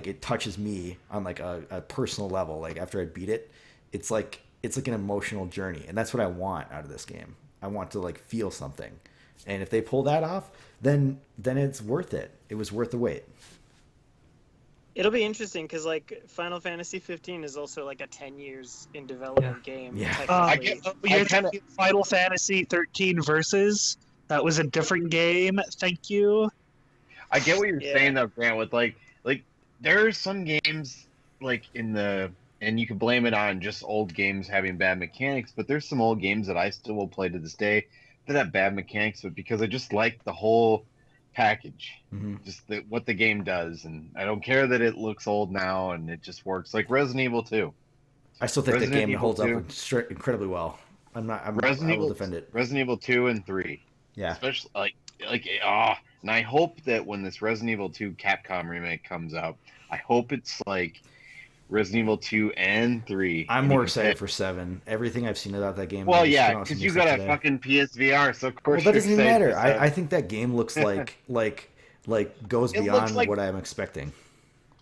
it touches me on like a personal level. Like after I beat it, it's like an emotional journey, and that's what I want out of this game. I want to like feel something, and if they pull that off, then it's worth it. It was worth the wait. It'll be interesting because like Final Fantasy 15 is also like a 10 years in development game. Yeah. You're talking Final Fantasy 13 Versus. That was a different game. Thank you. I get what you're saying though, Grant. With like there are some games like and you can blame it on just old games having bad mechanics, but there's some old games that I still will play to this day that have bad mechanics, but because I just like the whole package, just what the game does, and I don't care that it looks old now and it just works. Like Resident Evil 2. I still think the game holds up incredibly well. I will defend it. Resident Evil 2 and 3. Yeah. Especially and I hope that when this Resident Evil 2 Capcom remake comes out, I hope it's like Resident Evil 2 and 3. I'm more excited for 7. Everything I've seen about that game. Well, yeah, because you got a fucking PSVR, so of course. Well, that doesn't even matter. I think that game looks like goes beyond what I'm expecting.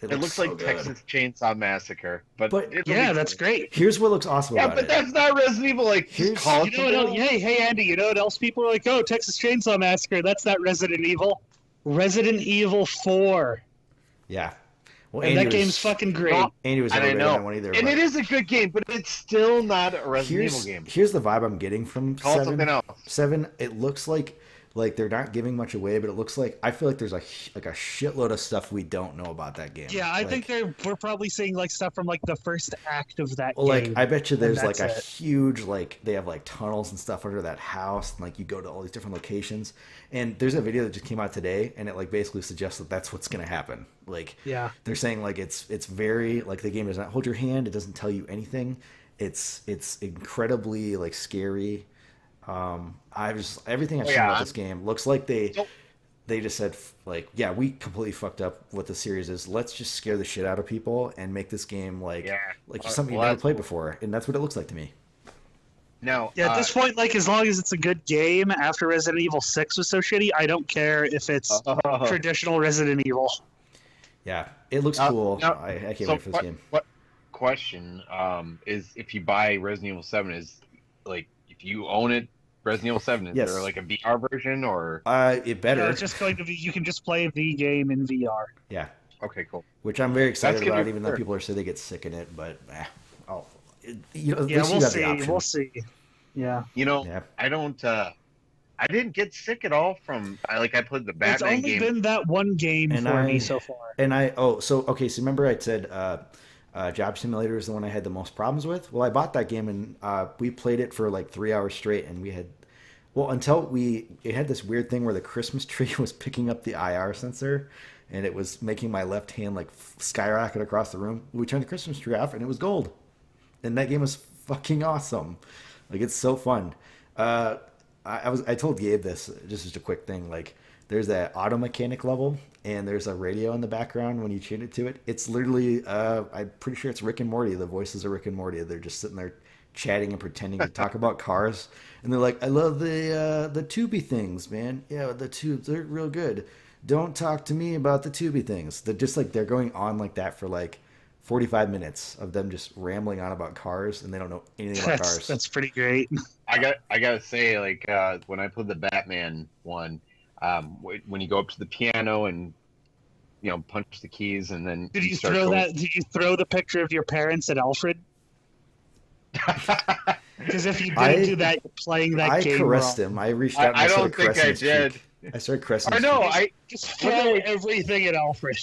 It looks like Texas Chainsaw Massacre, but that's great. Here's what looks awesome about it. Yeah, but that's not Resident Evil. Like, hey Andy, you know what else people are like? Oh, Texas Chainsaw Massacre. That's not Resident Evil. Resident Evil 4. Yeah. Well, and that game's fucking great. Andy was never on that one either. And it is a good game, but it's still not a Resident Evil game. Here's the vibe I'm getting from 7. Something else. 7, it looks like they're not giving much away, but it looks like I feel like there's a shitload of stuff we don't know about that game. Yeah, I think we're probably seeing like stuff from like the first act of that game. Like I bet you there's like a huge they have like tunnels and stuff under that house, and like you go to all these different locations. And there's a video that just came out today, and it like basically suggests that that's what's gonna happen. Like they're saying like it's very like the game does not hold your hand, it doesn't tell you anything. It's incredibly like scary. Everything I've seen about this game looks like they just said like, yeah, we completely fucked up what the series is. Let's just scare the shit out of people and make this game like something you've never played before, and that's what it looks like to me. Now, at this point, like as long as it's a good game, after Resident Evil 6 was so shitty, I don't care if it's traditional Resident Evil. Yeah, it looks cool. I can't wait for this game. What question is if you buy Resident Evil 7 is like if you own it. Resident Evil 7, is there like a VR version or? It better. No, it's just going to be, you can just play the game in VR. Yeah. Okay, cool. Which I'm very excited about, even though people are saying they get sick in it, but we'll see. We'll see. Yeah. I don't, I didn't get sick at all from, I played the Batman game. It's only been that one game for me so far. So remember I said, Job Simulator is the one I had the most problems with. Well, I bought that game and we played it for like 3 hours straight, and we had, it had this weird thing where the Christmas tree was picking up the IR sensor, and it was making my left hand like skyrocket across the room. We turned the Christmas tree off, and it was gold. And that game was fucking awesome. Like, it's so fun. I told Gabe this, just a quick thing. Like, there's that auto mechanic level, and there's a radio in the background when you tune it to it. It's literally, I'm pretty sure it's Rick and Morty. The voices are Rick and Morty. They're just sitting there chatting and pretending to talk about cars. And they're like, I love the tubey things, man. Yeah, the tubes, they're real good. Don't talk to me about the tubey things. They're just like, they're going on like that for like 45 minutes of them just rambling on about cars, and they don't know anything about cars. That's pretty great. I gotta say, like, when I played the Batman one, when you go up to the piano and punch the keys, and then did you throw the picture of your parents at Alfred? Because if you didn't do that, you're playing that game. I caressed him. I reached out and I started caressing his cheek. I I started caressing. I know. I just throw everything at Alfred.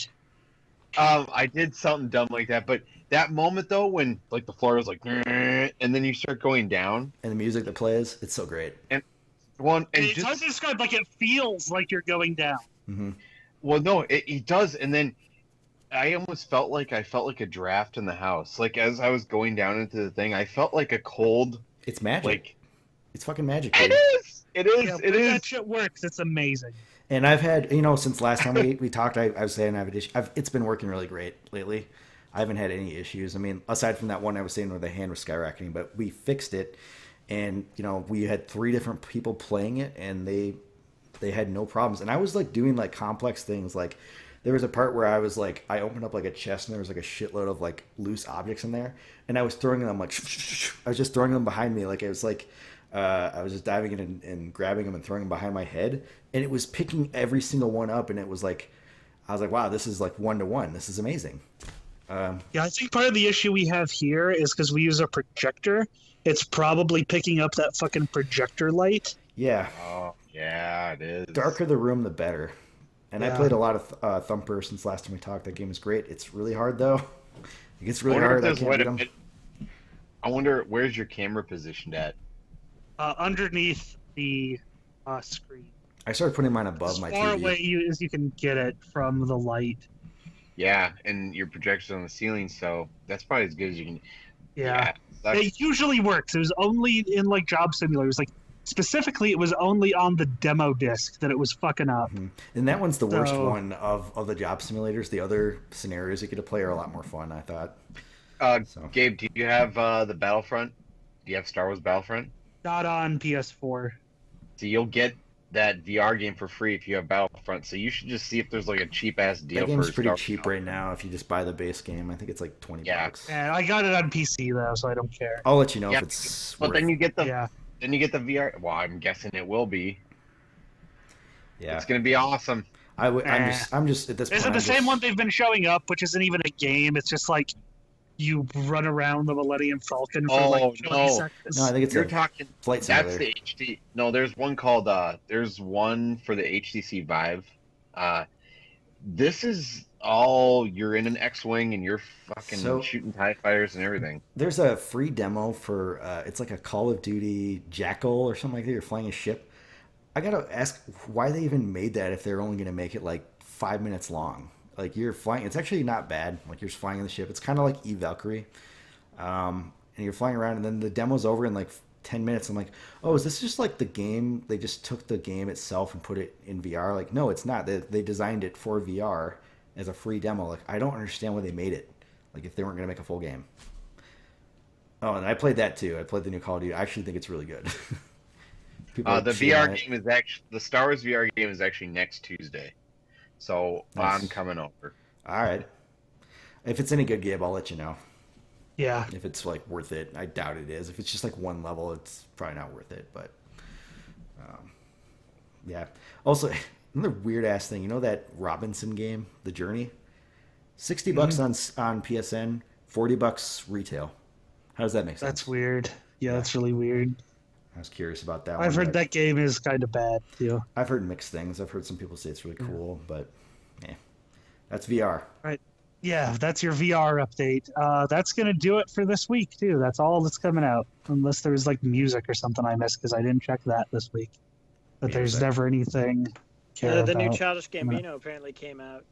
I did something dumb like that, but that moment though, when like the floor was like, and then you start going down, And the music that plays, it's so great. and It's just hard to describe. Like it feels like you're going down. Hmm. well, no, it does, and then I almost felt like a draft in the house. Like as I was going down into the thing, I felt like a cold, It's magic. like It's fucking magic, it dude. is, it is, Yeah, it but is. that shit works. It's amazing. And I've had, since last time we talked, I was saying it's been working really great lately. I haven't had any issues. I mean, aside from that one I was saying where the hand was skyrocketing, but we fixed it. And, we had 3 different people playing it and they had no problems. And I was like doing like complex things. Like there was a part where I was like, I opened up like a chest and there was like a shitload of like loose objects in there. And I was throwing them like, I was just throwing them behind me. Like it was like, I was just diving in and grabbing them and throwing them behind my head, and it was picking every single one up. And it was like, I was like, wow, this is like 1-to-1. This is amazing. Yeah, I think part of the issue we have here is because we use a projector. It's probably picking up that fucking projector light. Yeah, Oh yeah, it is. darker the room, the better. And I Yeah. played a lot of Thumper since last time we talked. That game is great. It's really hard though. It gets really I wonder hard. if I there's can't way beat to 'em. fit- I wonder where's your camera positioned at. Underneath the screen. I started putting mine As above my far TV. away as you can get it from the light. Yeah, and your projector's on the ceiling, so that's probably as good as you can. Yeah. Sucks. It usually works. It was only in like job simulators. Like specifically, it was only on the demo disc that it was fucking up. Mhm. And that one's the worst So- one of the job simulators. The other scenarios you get to play are a lot more fun, I thought. So Gabe, do you have the Battlefront? Do you have Star Wars Battlefront? Not on PS4. So you'll get that VR game for free if you have Battlefront. So you should just see if there's like a cheap ass deal that game's for pretty Star cheap right now if you just buy the base game. I think it's like 20 Yeah. bucks. And I got it on PC though, so I don't care. I'll let you know Yeah, if it's But worth then you get the Yeah. VR. Well, I'm guessing it will be. Yeah. It's gonna be awesome. I'm Eh. just at this point. Is it I'm the same just- one they've been showing up, which isn't even a game? It's just like you run around the Millennium Falcon for Oh, like 20 no. seconds. No, I think it's You're a talking. flight That's simulator. the HD. No, there's one called. There's one for the HTC Vive. This is all you're in an X-wing and you're fucking So- shooting TIE fighters and everything. There's a free demo for it's like a Call of Duty Jackal or something like that. You're flying a ship. I gotta ask why they even made that if they're only gonna make it like 5 minutes long. Like you're flying, it's actually not bad. Like you're just flying in the ship. It's kind of like Valkyrie, and you're flying around, and then the demo's over in like 10 minutes. I'm like, oh, is this just like the game? They just took the game itself and put it in VR. Like, no, it's not. They designed it for VR as a free demo. Like, I don't understand why they made it. Like, if they weren't gonna make a full game. Oh, and I played that too. I played the new Call of Duty. I actually think it's really good. People are The shitting VR on it. game is actually the Star Wars VR game is actually next Tuesday, so Nice. I'm coming over. All right. If it's any good, Gabe, I'll let you know. Yeah. If it's like worth it, I doubt it is. If it's just like one level, it's probably not worth it. But yeah. Also, another weird ass thing. You know that Robinson game, The Journey? $60 on PSN, $40 retail. How does that make sense? That's weird. Yeah, that's really weird. I was curious about that. I've one, heard but that game is kind of bad too. I've heard mixed things. I've heard some people say it's really cool, but yeah, that's VR. Yeah, that's your VR update. That's gonna do it for this week too. That's all that's coming out, unless there's like music or something I missed because I didn't check that this week. But there's Music. never anything. to care The new about. Childish Gambino apparently came out.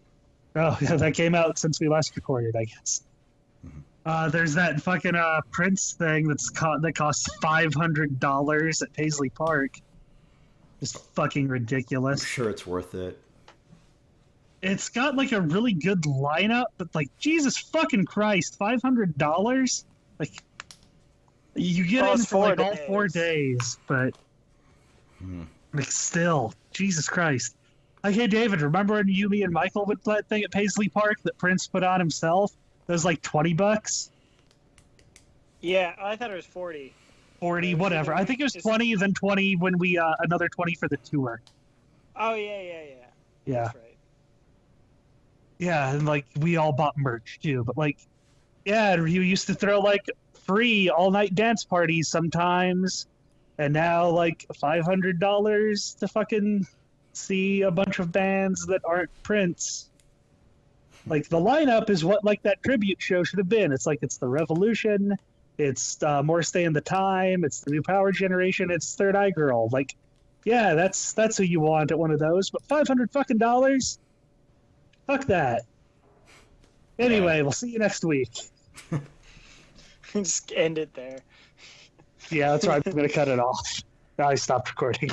Oh, yeah, that came out since we last recorded, I guess. There's that fucking Prince thing that costs $500 at Paisley Park. Just fucking I'm ridiculous. sure it's worth it. It's got like a really good lineup, but like Jesus fucking Christ, $500? Like you get Well, in it's for like 4 all 4 days, but Hmm. like still, Jesus Christ. Like, hey David, remember when you, me, and Michael would play that thing at Paisley Park that Prince put on himself? That was like $20, Yeah, I thought it was 40. 40, Yeah, whatever. I think it was it's- 20, then 20 when we another 20 for the tour. Oh yeah. Yeah. That's right. Yeah, and like we all bought merch too, but like, yeah, you used to throw like free all night dance parties sometimes, and now like $500 to fucking see a bunch of bands that aren't Prince. Like the lineup is what like that tribute show should have been. It's like it's the Revolution, it's More Stay in the Time, it's the New Power Generation, it's Third Eye Girl. Like, yeah, that's who you want at one of those. But $500 fucking dollars, fuck that. Anyway, we'll see you next week. Just end it there. Yeah, that's right. I'm gonna cut it off. I stopped recording.